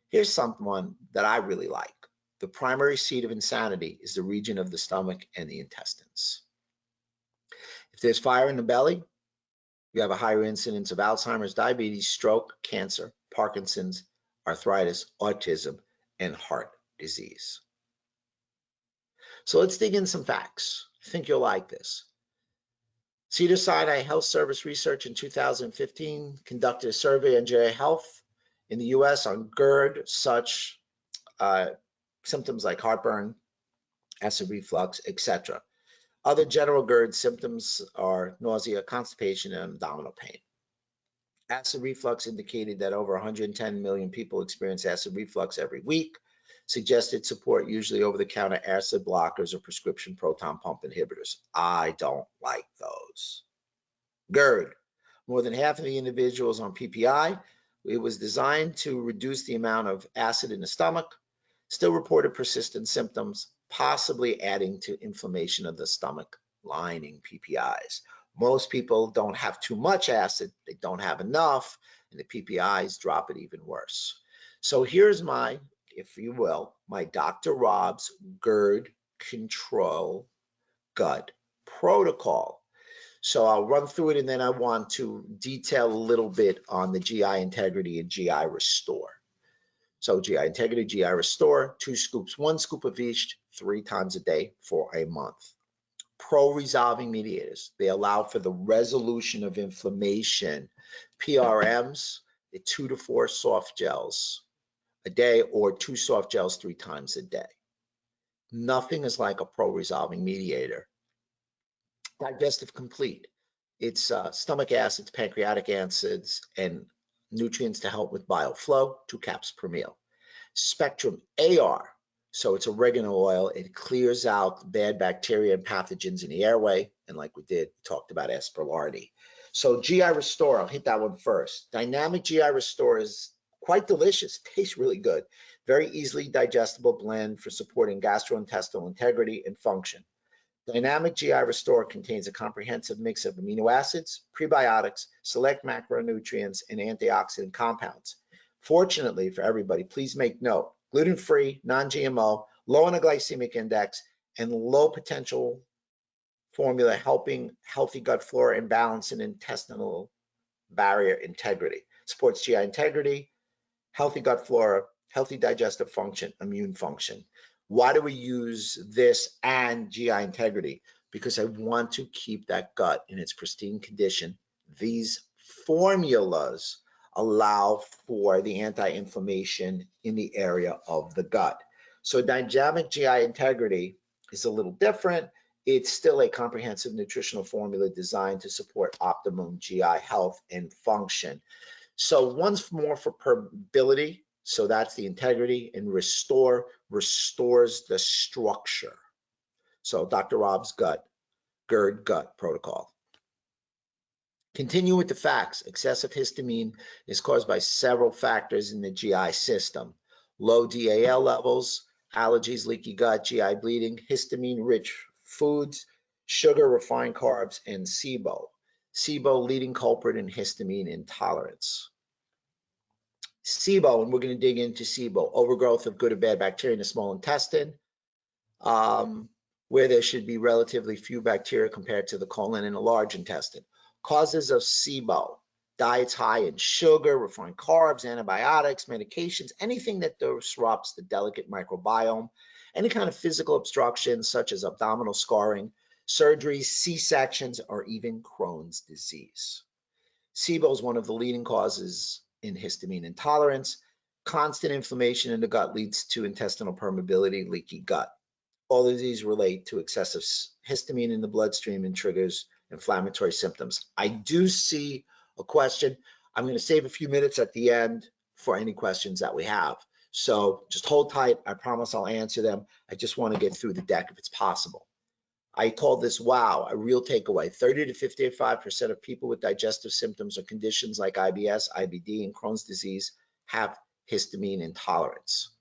Here's someone that I really like. The primary seat of insanity is the region of the stomach and the intestines. If there's fire in the belly, you have a higher incidence of Alzheimer's, diabetes, stroke, cancer, Parkinson's, arthritis, autism, and heart disease. So let's dig in some facts. I think you'll like this. Cedars-Sinai Health Service Research in 2015 conducted a survey on GI health in the US on GERD, such symptoms like heartburn, acid reflux, etc. Other general GERD symptoms are nausea, constipation, and abdominal pain. Acid reflux indicated that over 110 million people experience acid reflux every week. Suggested support usually over-the-counter acid blockers or prescription proton pump inhibitors. I don't like those. GERD. More than half of the individuals on PPI. It was designed to reduce the amount of acid in the stomach. Still reported persistent symptoms, possibly adding to inflammation of the stomach lining, PPIs. Most people don't have too much acid, they don't have enough, and the PPIs drop it even worse. So here's my, if you will, my Dr. Rob's GERD control gut protocol. So I'll run through it, and then I want to detail a little bit on the GI integrity and GI restore. So GI integrity, GI restore, 2 scoops, 1 scoop of each, 3 times a day for a month. Pro-resolving mediators, they allow for the resolution of inflammation. PRMs, 2 to 4 soft gels a day, or 2 soft gels 3 times a day. Nothing is like a pro-resolving mediator. Digestive Complete, it's stomach acids, pancreatic acids, and nutrients to help with bile flow, 2 caps per meal. Spectrum AR, so it's oregano oil. It clears out bad bacteria and pathogens in the airway, and like we talked about aspergillosis. So GI Restore, I'll hit that one first. Dynamic GI Restore is quite delicious, tastes really good. Very easily digestible blend for supporting gastrointestinal integrity and function. Dynamic GI Restore contains a comprehensive mix of amino acids, prebiotics, select macronutrients, and antioxidant compounds. Fortunately for everybody, please make note, gluten-free, non-GMO, low on a glycemic index, and low potential formula helping healthy gut flora and balance and intestinal barrier integrity. Supports GI integrity, healthy gut flora, healthy digestive function, immune function. Why do we use this and GI integrity? Because I want to keep that gut in its pristine condition. These formulas allow for the anti-inflammation in the area of the gut. So dynamic GI integrity is a little different. It's still a comprehensive nutritional formula designed to support optimum GI health and function. So one's more for permeability, so that's the integrity, and restore restores the structure. So Dr. Rob's GERD gut protocol. Continue with the facts. Excessive histamine is caused by several factors in the GI system. Low DAL levels, allergies, leaky gut, GI bleeding, histamine-rich foods, sugar, refined carbs, and SIBO. SIBO, leading culprit in histamine intolerance. SIBO, and we're going to dig into SIBO, overgrowth of good or bad bacteria in the small intestine, where there should be relatively few bacteria compared to the colon and the large intestine. Causes of SIBO, diets high in sugar, refined carbs, antibiotics, medications, anything that disrupts the delicate microbiome, any kind of physical obstruction such as abdominal scarring, surgeries, C-sections, or even Crohn's disease. SIBO is one of the leading causes in histamine intolerance. Constant inflammation in the gut leads to intestinal permeability, leaky gut. All of these relate to excessive histamine in the bloodstream and triggers inflammatory symptoms. I do see a question. I'm going to save a few minutes at the end for any questions that we have. So just hold tight. I promise I'll answer them. I just want to get through the deck if it's possible. I call this WOW, a real takeaway. 30 to 55% of people with digestive symptoms or conditions like IBS, IBD, and Crohn's disease have histamine intolerance.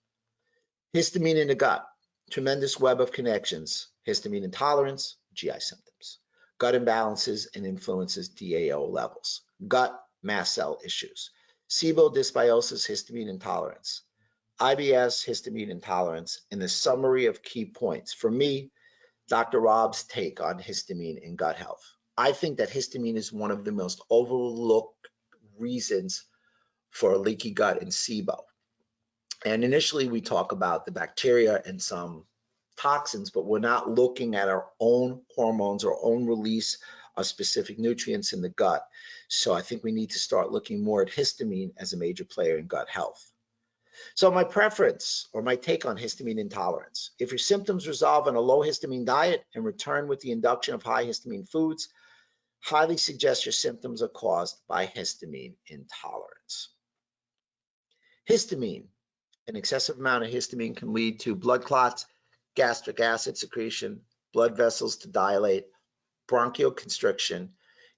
Histamine in the gut. tremendous web of connections: histamine intolerance, GI symptoms, gut imbalances and influences DAO levels, gut mast cell issues, SIBO dysbiosis, histamine intolerance, IBS, histamine intolerance, and the summary of key points. For me, Dr. Rob's take on histamine in gut health. I think that histamine is one of the most overlooked reasons for a leaky gut and SIBO. And initially we talk about the bacteria and some toxins, but we're not looking at our own hormones or own release of specific nutrients in the gut. So I think we need to start looking more at histamine as a major player in gut health. So my preference or my take on histamine intolerance: if your symptoms resolve on a low histamine diet and return with the induction of high histamine foods, highly suggest your symptoms are caused by histamine intolerance. Histamine. An excessive amount of histamine can lead to blood clots, gastric acid secretion, blood vessels to dilate, bronchial constriction,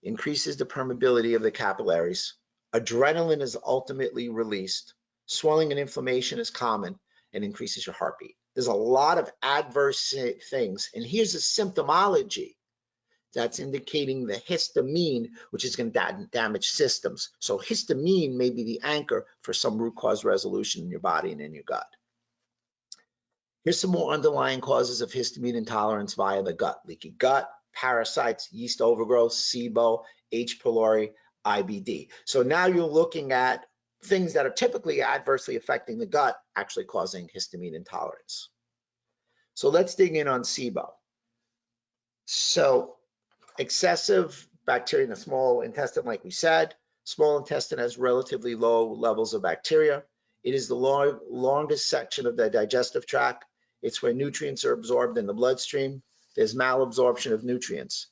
increases the permeability of the capillaries. Adrenaline is ultimately released. Swelling and inflammation is common and increases your heartbeat. There's a lot of adverse things, and here's the symptomology that's indicating the histamine, which is going to damage systems. So histamine may be the anchor for some root cause resolution in your body and in your gut. Here's some more underlying causes of histamine intolerance via the gut: leaky gut, parasites, yeast overgrowth, SIBO, H. pylori, IBD. So now you're looking at things that are typically adversely affecting the gut actually causing histamine intolerance. So let's dig in on SIBO. So excessive bacteria in the small intestine, like we said. Small intestine has relatively low levels of bacteria. It is the longest section of the digestive tract. It's where nutrients are absorbed in the bloodstream. There's malabsorption of nutrients.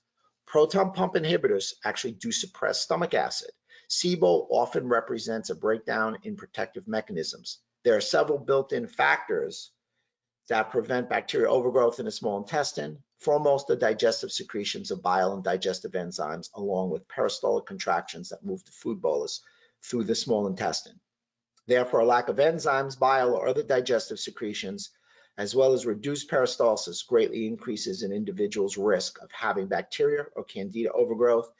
Proton pump inhibitors actually do suppress stomach acid. SIBO often represents a breakdown in protective mechanisms. There are several built-in factors that prevent bacterial overgrowth in the small intestine, foremost the digestive secretions of bile and digestive enzymes, along with peristaltic contractions that move the food bolus through the small intestine. Therefore, a lack of enzymes, bile, or other digestive secretions, as well as reduced peristalsis, greatly increases an individual's risk of having bacteria or candida overgrowth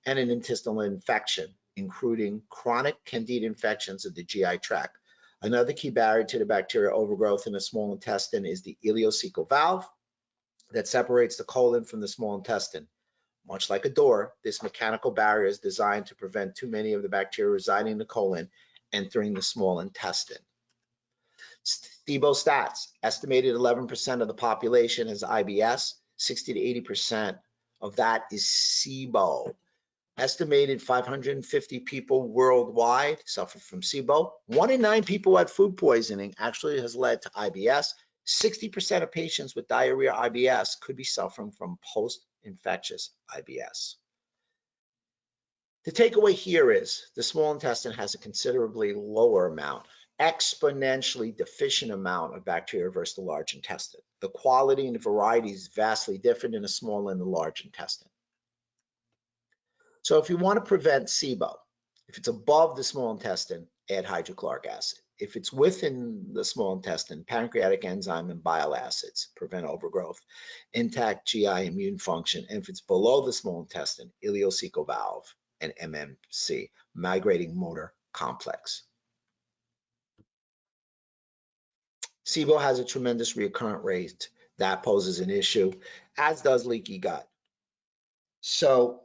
and an intestinal infection, including chronic candida infections of the GI tract. Another key barrier to the bacterial overgrowth in the small intestine is the ileocecal valve that separates the colon from the small intestine. Much like a door, this mechanical barrier is designed to prevent too many of the bacteria residing in the colon entering the small intestine. SIBO stats: estimated 11% of the population has IBS, 60 to 80% of that is SIBO. Estimated 550 people worldwide suffer from SIBO. 1 in 9 people who had food poisoning actually has led to IBS. 60% of patients with diarrhea IBS could be suffering from post-infectious IBS. The takeaway here is the small intestine has a considerably lower amount, exponentially deficient amount of bacteria versus the large intestine. The quality and variety is vastly different in the small and the large intestine. So if you want to prevent SIBO, if it's above the small intestine, add hydrochloric acid. If it's within the small intestine, pancreatic enzyme and bile acids prevent overgrowth, intact GI immune function. And if it's below the small intestine, ileocecal valve and MMC, migrating motor complex. SIBO has a tremendous recurrent rate that poses an issue, as does leaky gut. So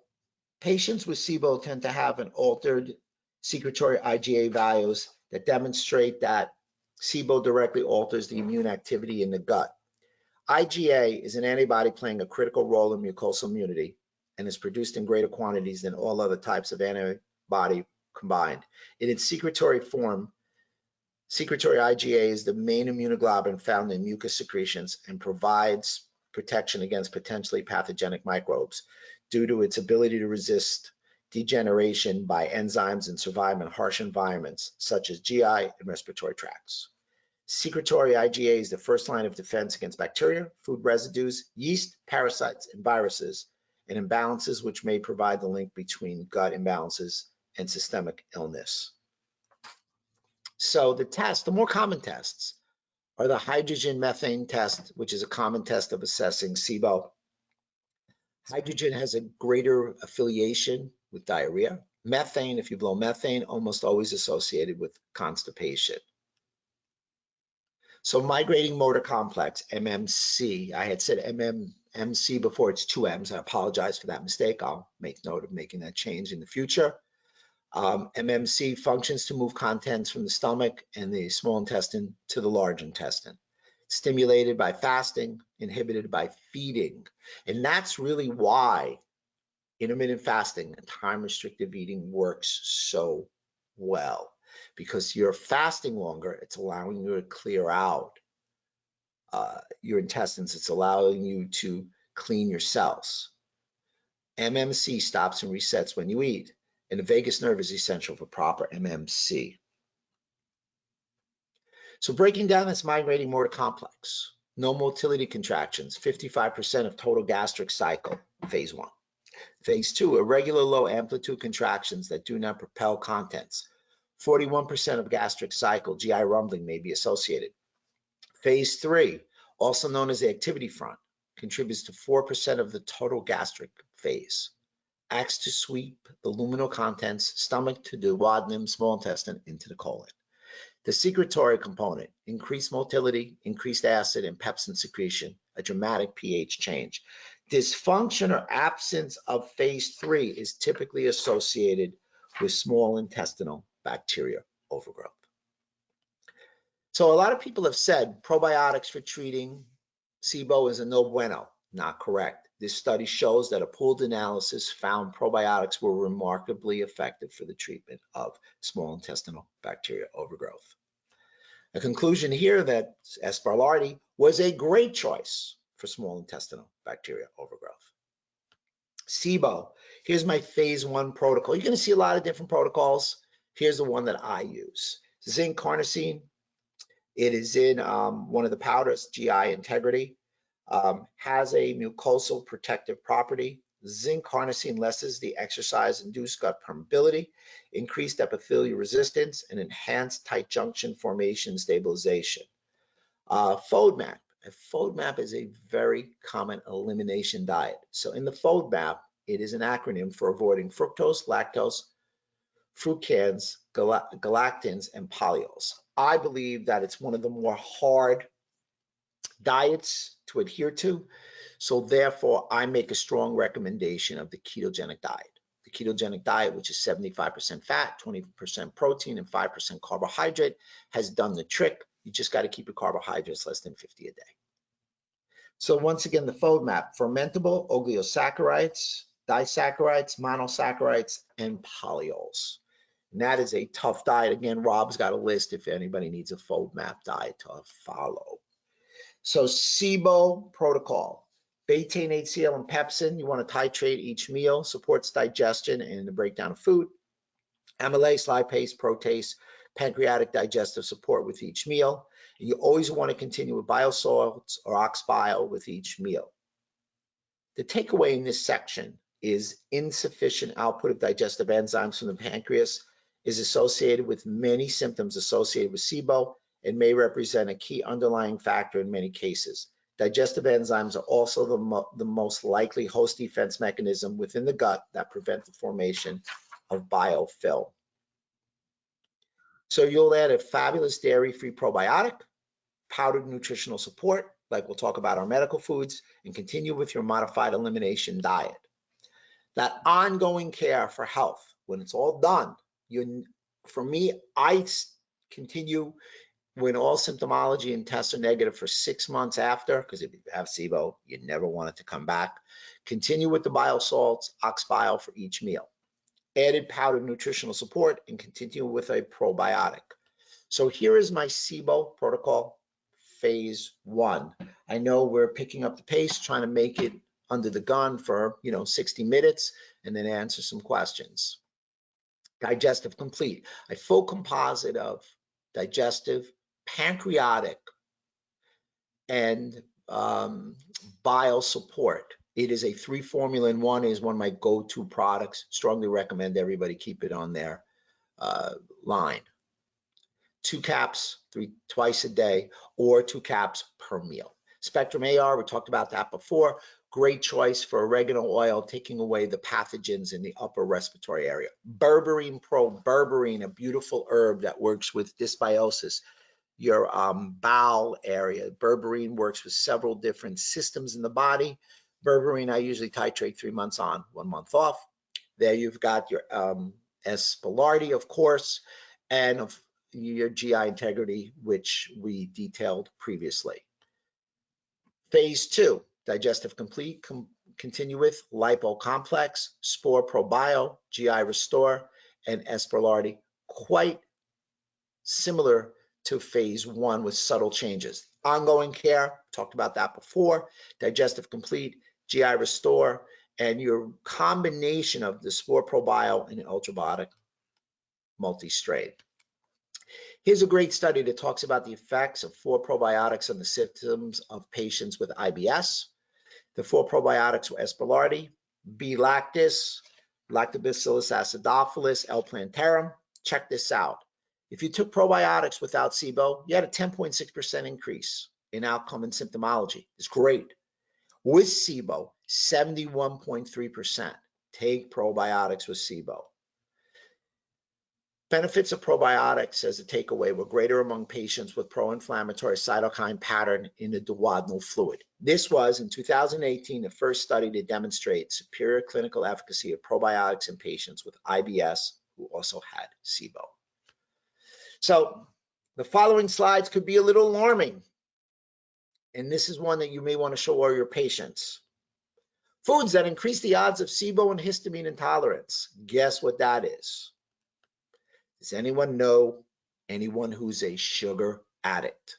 patients with SIBO tend to have an altered secretory IgA values that demonstrate that SIBO directly alters the immune activity in the gut. IgA is an antibody playing a critical role in mucosal immunity and is produced in greater quantities than all other types of antibody combined. In its secretory form, secretory IgA is the main immunoglobulin found in mucus secretions and provides protection against potentially pathogenic microbes due to its ability to resist degeneration by enzymes and survive in harsh environments such as GI and respiratory tracts. Secretory IgA is the first line of defense against bacteria, food residues, yeast, parasites, and viruses, and imbalances which may provide the link between gut imbalances and systemic illness. So the more common tests are the hydrogen methane test, which is a common test of assessing SIBO. Hydrogen has a greater affiliation with diarrhea. Methane, if you blow methane, almost always associated with constipation. So migrating motor complex, MMC, I had said MMC before, it's two M's. I apologize for that mistake. I'll make note of making that change in the future. MMC functions to move contents from the stomach and the small intestine to the large intestine. Stimulated by fasting, inhibited by feeding. And that's really why intermittent fasting and time-restricted eating works so well, because you're fasting longer. It's allowing you to clear out your intestines. It's allowing you to clean your cells. MMC stops and resets when you eat, and the vagus nerve is essential for proper MMC. So breaking down this migrating motor complex, no motility contractions, 55% of total gastric cycle, phase 1. Phase 2, irregular low amplitude contractions that do not propel contents. 41% of gastric cycle, GI rumbling may be associated. Phase 3, also known as the activity front, contributes to 4% of the total gastric phase. Acts to sweep the luminal contents, stomach to duodenum, small intestine, into the colon. The secretory component, increased motility, increased acid and pepsin secretion, a dramatic pH change. Dysfunction or absence of phase 3 is typically associated with small intestinal bacteria overgrowth. So a lot of people have said probiotics for treating SIBO is a no bueno. Not correct. This study shows that a pooled analysis found probiotics were remarkably effective for the treatment of small intestinal bacteria overgrowth. A conclusion here that Asparlardi was a great choice for small intestinal bacteria overgrowth. SIBO, here's my phase 1 protocol. You're going to see a lot of different protocols. Here's the one that I use. Zinc carnosine. It is in one of the powders, GI Integrity. Has a mucosal protective property. Zinc carnosine lessens the exercise-induced gut permeability, increased epithelial resistance, and enhanced tight junction formation stabilization. FODMAP. A FODMAP is a very common elimination diet. So in the FODMAP, it is an acronym for avoiding fructose, lactose, fructans, galactans, and polyols. I believe that it's one of the more hard diets to adhere to. So therefore, I make a strong recommendation of the ketogenic diet. The ketogenic diet, which is 75% fat, 20% protein, and 5% carbohydrate, has done the trick. You just got to keep your carbohydrates less than 50 a day. So once again, the FODMAP, fermentable oligosaccharides, disaccharides, monosaccharides, and polyols. And that is a tough diet. Again, Rob's got a list if anybody needs a FODMAP diet to follow. So SIBO protocol, betaine, HCl, and pepsin. You want to titrate each meal, supports digestion and the breakdown of food. Amylase, lipase, protease, pancreatic digestive support with each meal. And you always want to continue with biosalts or ox bile with each meal. The takeaway in this section is insufficient output of digestive enzymes from the pancreas is associated with many symptoms associated with SIBO and may represent a key underlying factor in many cases. Digestive enzymes are also the most likely host defense mechanism within the gut that prevent the formation of biofilm. So you'll add a fabulous dairy-free probiotic, powdered nutritional support, like we'll talk about our medical foods, and continue with your modified elimination diet. That ongoing care for health, when it's all done, for me, I continue when all symptomology and tests are negative for 6 months after, because if you have SIBO, you never want it to come back. Continue with the biosalts, ox bile for each meal. Added powdered nutritional support and continue with a probiotic. So here is my SIBO protocol, phase 1. I know we're picking up the pace, trying to make it under the gun for 60 minutes and then answer some questions. Digestive complete, a full composite of digestive, pancreatic, and bile support. It is a 3 formula in 1, is one of my go-to products. Strongly recommend everybody keep it on their line. 2 caps twice a day, or 2 caps per meal. Spectrum AR, we talked about that before. Great choice for oregano oil, taking away the pathogens in the upper respiratory area. Berberine Pro, berberine, a beautiful herb that works with dysbiosis, your bowel area. Berberine works with several different systems in the body. Berberine, I usually titrate 3 months on, 1 month off. There you've got your Aspergillosis, of course, and your GI integrity, which we detailed previously. Phase 2, Digestive Complete, continue with Lipo Complex, Spore Probio, GI Restore, and Aspergillosis. Quite similar to phase 1 with subtle changes. Ongoing care, talked about that before, Digestive Complete, GI Restore, and your combination of the Spore Probio and ultrabiotic multi-strain. Here's a great study that talks about the effects of 4 probiotics on the symptoms of patients with IBS. The 4 probiotics were Aspergillosis, B. lactis, Lactobacillus acidophilus, L. plantarum. Check this out. If you took probiotics without SIBO, you had a 10.6% increase in outcome and symptomology. It's great. With SIBO, 71.3%. Take probiotics with SIBO. Benefits of probiotics as a takeaway were greater among patients with pro-inflammatory cytokine pattern in the duodenal fluid. This was, in 2018, the first study to demonstrate superior clinical efficacy of probiotics in patients with IBS who also had SIBO. So the following slides could be a little alarming, and this is one that you may want to show all your patients. Foods that increase the odds of SIBO and histamine intolerance. Guess what that is? Does anyone know anyone who's a sugar addict?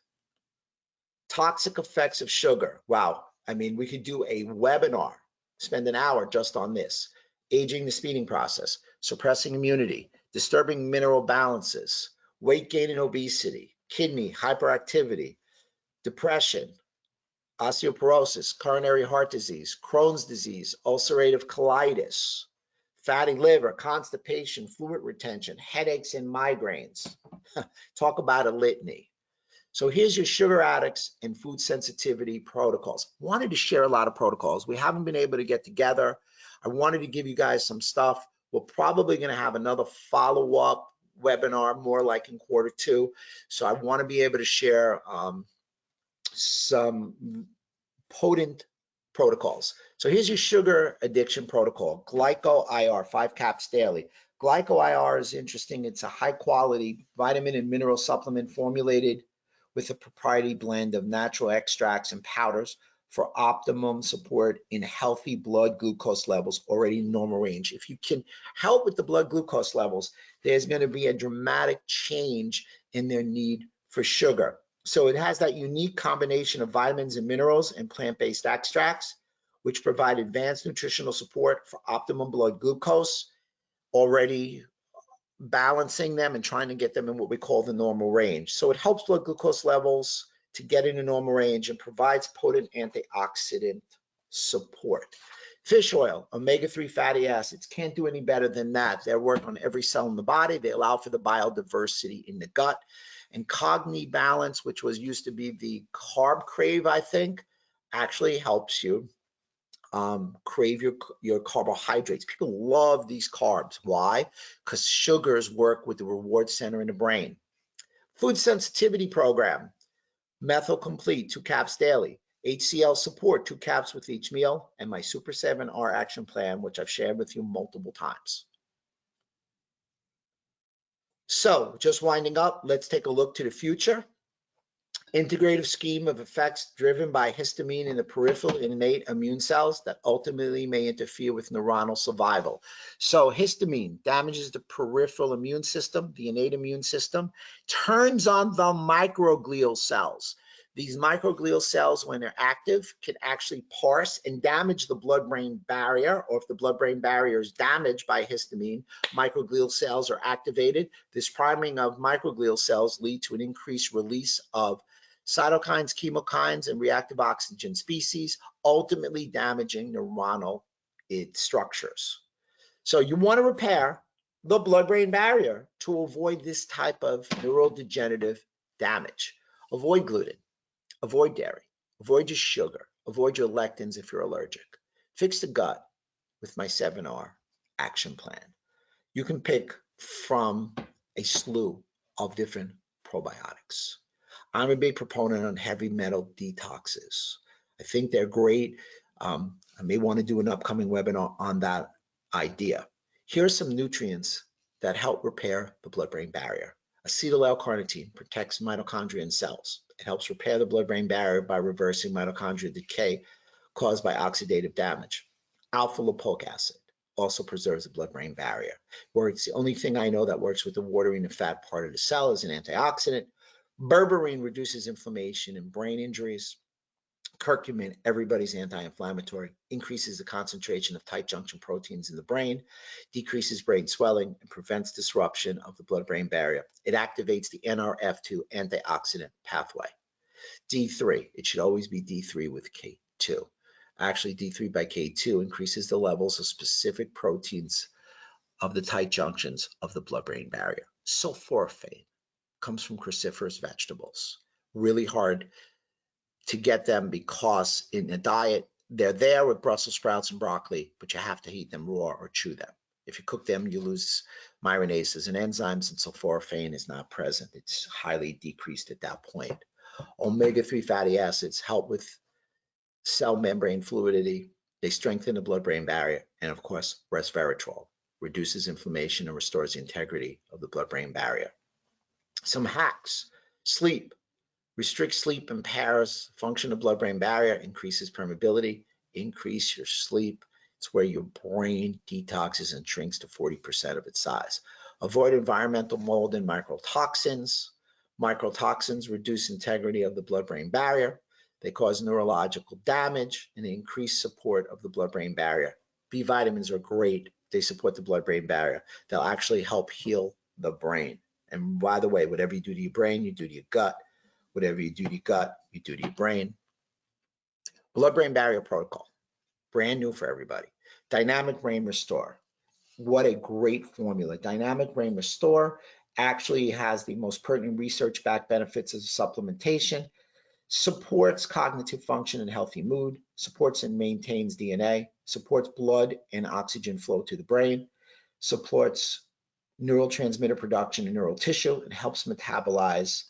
Toxic effects of sugar. Wow. I mean, we could do a webinar, spend an hour just on this. Aging the speeding process, suppressing immunity, disturbing mineral balances, weight gain and obesity, kidney hyperactivity, depression, osteoporosis, coronary heart disease, Crohn's disease, ulcerative colitis, fatty liver, constipation, fluid retention, headaches, and migraines. Talk about a litany. So here's your sugar addicts and food sensitivity protocols. Wanted to share a lot of protocols. We haven't been able to get together. I wanted to give you guys some stuff. We're probably going to have another follow-up webinar, more like in Q2. So I want to be able to share some potent protocols. So here's your sugar addiction protocol. Glyco-IR, 5 caps daily. Glyco-IR is interesting. It's a high quality vitamin and mineral supplement formulated with a proprietary blend of natural extracts and powders for optimum support in healthy blood glucose levels already in normal range. If you can help with the blood glucose levels, there's going to be a dramatic change in their need for sugar. So it has that unique combination of vitamins and minerals and plant-based extracts, which provide advanced nutritional support for optimum blood glucose, already balancing them and trying to get them in what we call the normal range. So it helps blood glucose levels to get in a normal range and provides potent antioxidant support. Fish oil, omega-3 fatty acids, can't do any better than that. They work on every cell in the body. They allow for the biodiversity in the gut. And Cogni Balance, which was used to be the carb crave, I think, actually helps you crave your carbohydrates. People love these carbs. Why? Because sugars work with the reward center in the brain. Food sensitivity program, Methyl Complete, 2 caps daily. HCl support, 2 caps with each meal, and my Super 7R action plan, which I've shared with you multiple times. So just winding up, let's take a look to the future. Integrative scheme of effects driven by histamine in the peripheral innate immune cells that ultimately may interfere with neuronal survival. So histamine damages the peripheral immune system, the innate immune system, turns on the microglial cells. These microglial cells, when they're active, can actually parse and damage the blood-brain barrier, or if the blood-brain barrier is damaged by histamine, microglial cells are activated. This priming of microglial cells lead to an increased release of cytokines, chemokines, and reactive oxygen species, ultimately damaging neuronal structures. So you want to repair, the blood-brain barrier to avoid this type of neurodegenerative damage. Avoid gluten, avoid dairy, avoid your sugar, avoid your lectins if you're allergic. Fix the gut with my 7R action plan. You can pick from a slew of different probiotics. I'm a big proponent on heavy metal detoxes. I think they're great. I may want to do an upcoming webinar on that idea. Here are some nutrients that help repair the blood-brain barrier. Acetyl-L-carnitine protects mitochondria and cells. It helps repair the blood-brain barrier by reversing mitochondrial decay caused by oxidative damage. Alpha-lipoic acid also preserves the blood-brain barrier. It's the only thing I know that works with the watering and fat part of the cell as an antioxidant. Berberine reduces inflammation and brain injuries. Curcumin, everybody's anti-inflammatory, increases the concentration of tight junction proteins in the brain, decreases brain swelling, and prevents disruption of the blood-brain barrier. It activates the NRF2 antioxidant pathway. D3, it should always be D3 with K2. Actually, D3 by K2 increases the levels of specific proteins of the tight junctions of the blood-brain barrier. Sulforaphane comes from cruciferous vegetables. Really hard to get them because in a diet, they're there with Brussels sprouts and broccoli, but you have to eat them raw or chew them. If you cook them, you lose myelinases and enzymes, and sulforaphane is not present. It's highly decreased at that point. Omega-3 fatty acids help with cell membrane fluidity. They strengthen the blood-brain barrier. And of course, resveratrol reduces inflammation and restores the integrity of the blood-brain barrier. Some hacks: sleep. Restrict sleep impairs function of blood-brain barrier, increases permeability, increase your sleep. It's where your brain detoxes and shrinks to 40% of its size. Avoid environmental mold and microtoxins. Microtoxins reduce integrity of the blood-brain barrier. They cause neurological damage and they increase support of the blood-brain barrier. B vitamins are great. They support the blood-brain barrier. They'll actually help heal the brain. And by the way, whatever you do to your brain, you do to your gut. Whatever you do to your gut, you do to your brain. Blood-brain barrier protocol, brand new for everybody. Dynamic Brain Restore. What a great formula. Dynamic Brain Restore actually has the most pertinent research-backed benefits of supplementation, supports cognitive function and healthy mood, supports and maintains DNA, supports blood and oxygen flow to the brain, supports neurotransmitter production in neural tissue, and helps metabolize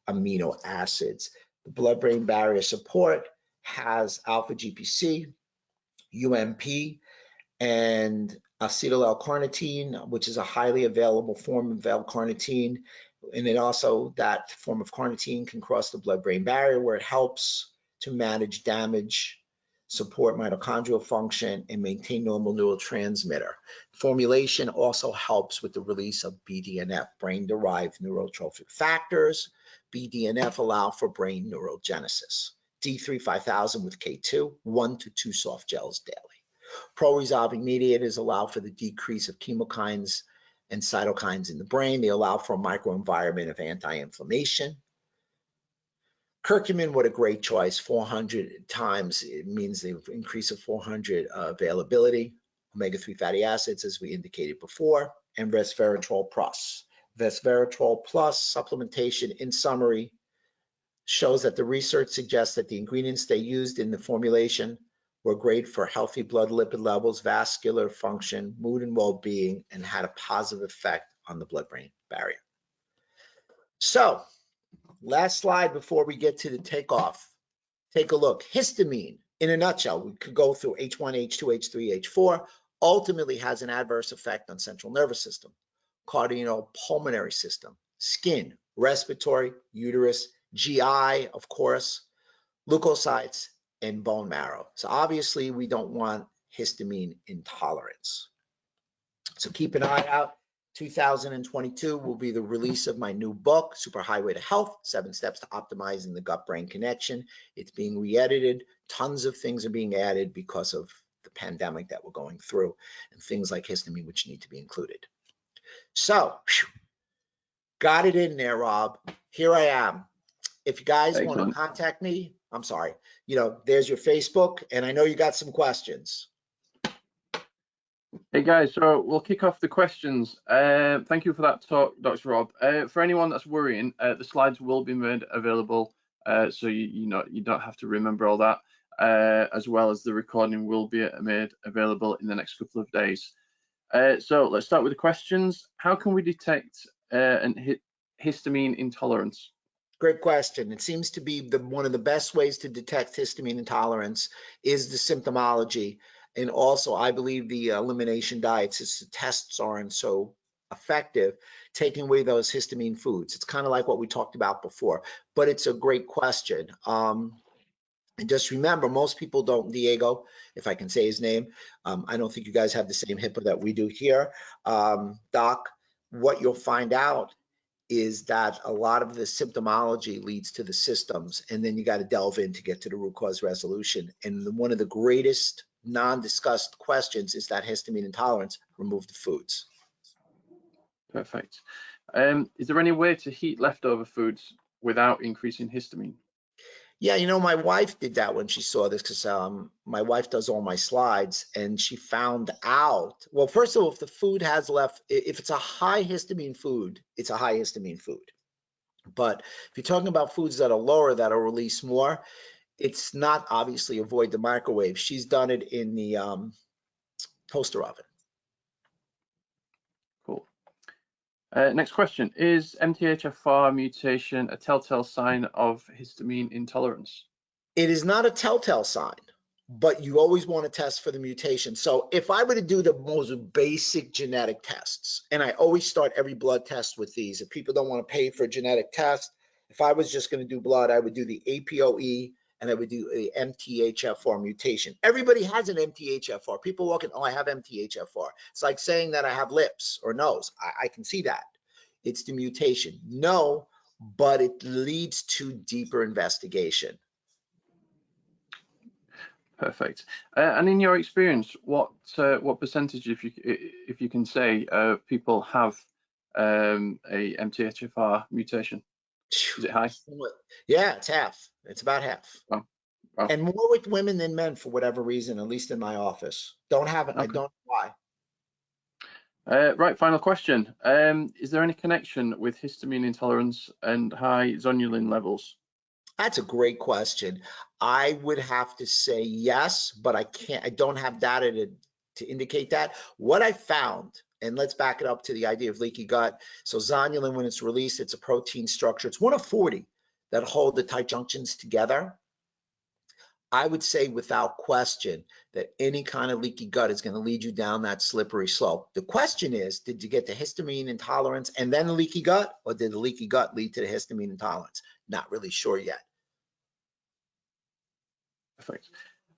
amino acids. The blood-brain barrier support has alpha GPC, UMP, and acetyl-L-carnitine, which is a highly available form of L-carnitine. And it also, that form of carnitine can cross the blood-brain barrier where it helps to manage damage, support mitochondrial function, and maintain normal neurotransmitter. Formulation also helps with the release of BDNF, brain-derived neurotrophic factors. BDNF allow for brain neurogenesis. D3 5000 with K2, 1 to 2 soft gels daily. Pro-resolving mediators allow for the decrease of chemokines and cytokines in the brain. They allow for a microenvironment of anti-inflammation. Curcumin, what a great choice, 400 times. It means the increase of 400 availability. Omega-3 fatty acids, as we indicated before, and resveratrol plus. Resveratrol plus supplementation, in summary, shows that the research suggests that the ingredients they used in the formulation were great for healthy blood lipid levels, vascular function, mood and well-being, and had a positive effect on the blood-brain barrier. So, last slide before we get to the takeoff. Take a look. Histamine, in a nutshell, we could go through H1, H2, H3, H4, ultimately has an adverse effect on central nervous system, cardiopulmonary system, skin, respiratory, uterus, GI, of course, leukocytes, and bone marrow. So obviously we don't want histamine intolerance. So keep an eye out. 2022 will be the release of my new book, Superhighway to Health, 7 Steps to Optimizing the Gut-Brain Connection. It's being re-edited. Tons of things are being added because of the pandemic that we're going through and things like histamine, which need to be included. So, got it in there, Rob. Here I am. If you guys want to contact me, I'm sorry, there's your Facebook, and I know you got some questions. Hey guys, so we'll kick off the questions. Thank you for that talk, Dr. Rob. For anyone that's worrying, the slides will be made available, so you don't have to remember all that, as well as the recording will be made available in the next couple of days. So let's start with the questions. How can we detect histamine intolerance? Great question. It seems to be one of the best ways to detect histamine intolerance is the symptomology. And also, I believe the elimination diets, since the tests aren't so effective, taking away those histamine foods. It's kind of like what we talked about before, but it's a great question. And just remember, most people don't, Diego, if I can say his name, I don't think you guys have the same HIPAA that we do here. Doc, what you'll find out is that a lot of the symptomology leads to the systems, and then you got to delve in to get to the root cause resolution. And one of the greatest non-discussed questions is that histamine intolerance. Remove the foods. Perfect. Is there any way to heat leftover foods without increasing histamine? Yeah, you know, my wife did that when she saw this, because my wife does all my slides, and she found out, well, first of all, if the food has left, if it's a high histamine food, it's a high histamine food. But if you're talking about foods that are lower, that'll release more, it's not obviously avoid the microwave. She's done it in the toaster oven. Cool. Next question, is MTHFR mutation a telltale sign of histamine intolerance? It is not a telltale sign, but you always want to test for the mutation. So if I were to do the most basic genetic tests, and I always start every blood test with these, if people don't want to pay for a genetic test, if I was just going to do blood, I would do the APOE and I would do a MTHFR mutation. Everybody has an MTHFR. People look at, oh, I have MTHFR. It's like saying that I have lips or nose. I can see that. It's the mutation. No, but it leads to deeper investigation. Perfect. And in your experience, what percentage, if you can say, people have a MTHFR mutation? Is it high? Yeah, it's half. It's about half. Oh, wow. And more with women than men for whatever reason, at least in my office. Don't have it. Okay. I don't know why. Right, final question. Is there any connection with histamine intolerance and high zonulin levels? That's a great question. I would have to say yes, but I don't have data to indicate that. What I found, and let's back it up to the idea of leaky gut. So zonulin, when it's released, it's a protein structure. It's one of 40 that hold the tight junctions together. I would say without question that any kind of leaky gut is going to lead you down that slippery slope. The question is, did you get the histamine intolerance and then the leaky gut, or did the leaky gut lead to the histamine intolerance? Not really sure yet. Perfect.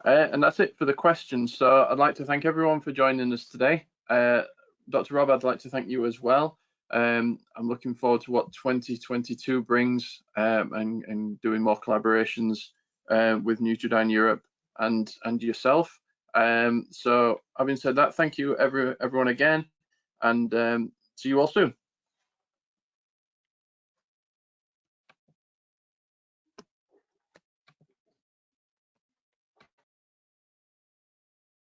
And that's it for the questions. So I'd like to thank everyone for joining us today. Dr. Rob, I'd like to thank you as well. I'm looking forward to what 2022 brings, and doing more collaborations with Nutridyne Europe and yourself. So having said that, thank you everyone again, and see you all soon.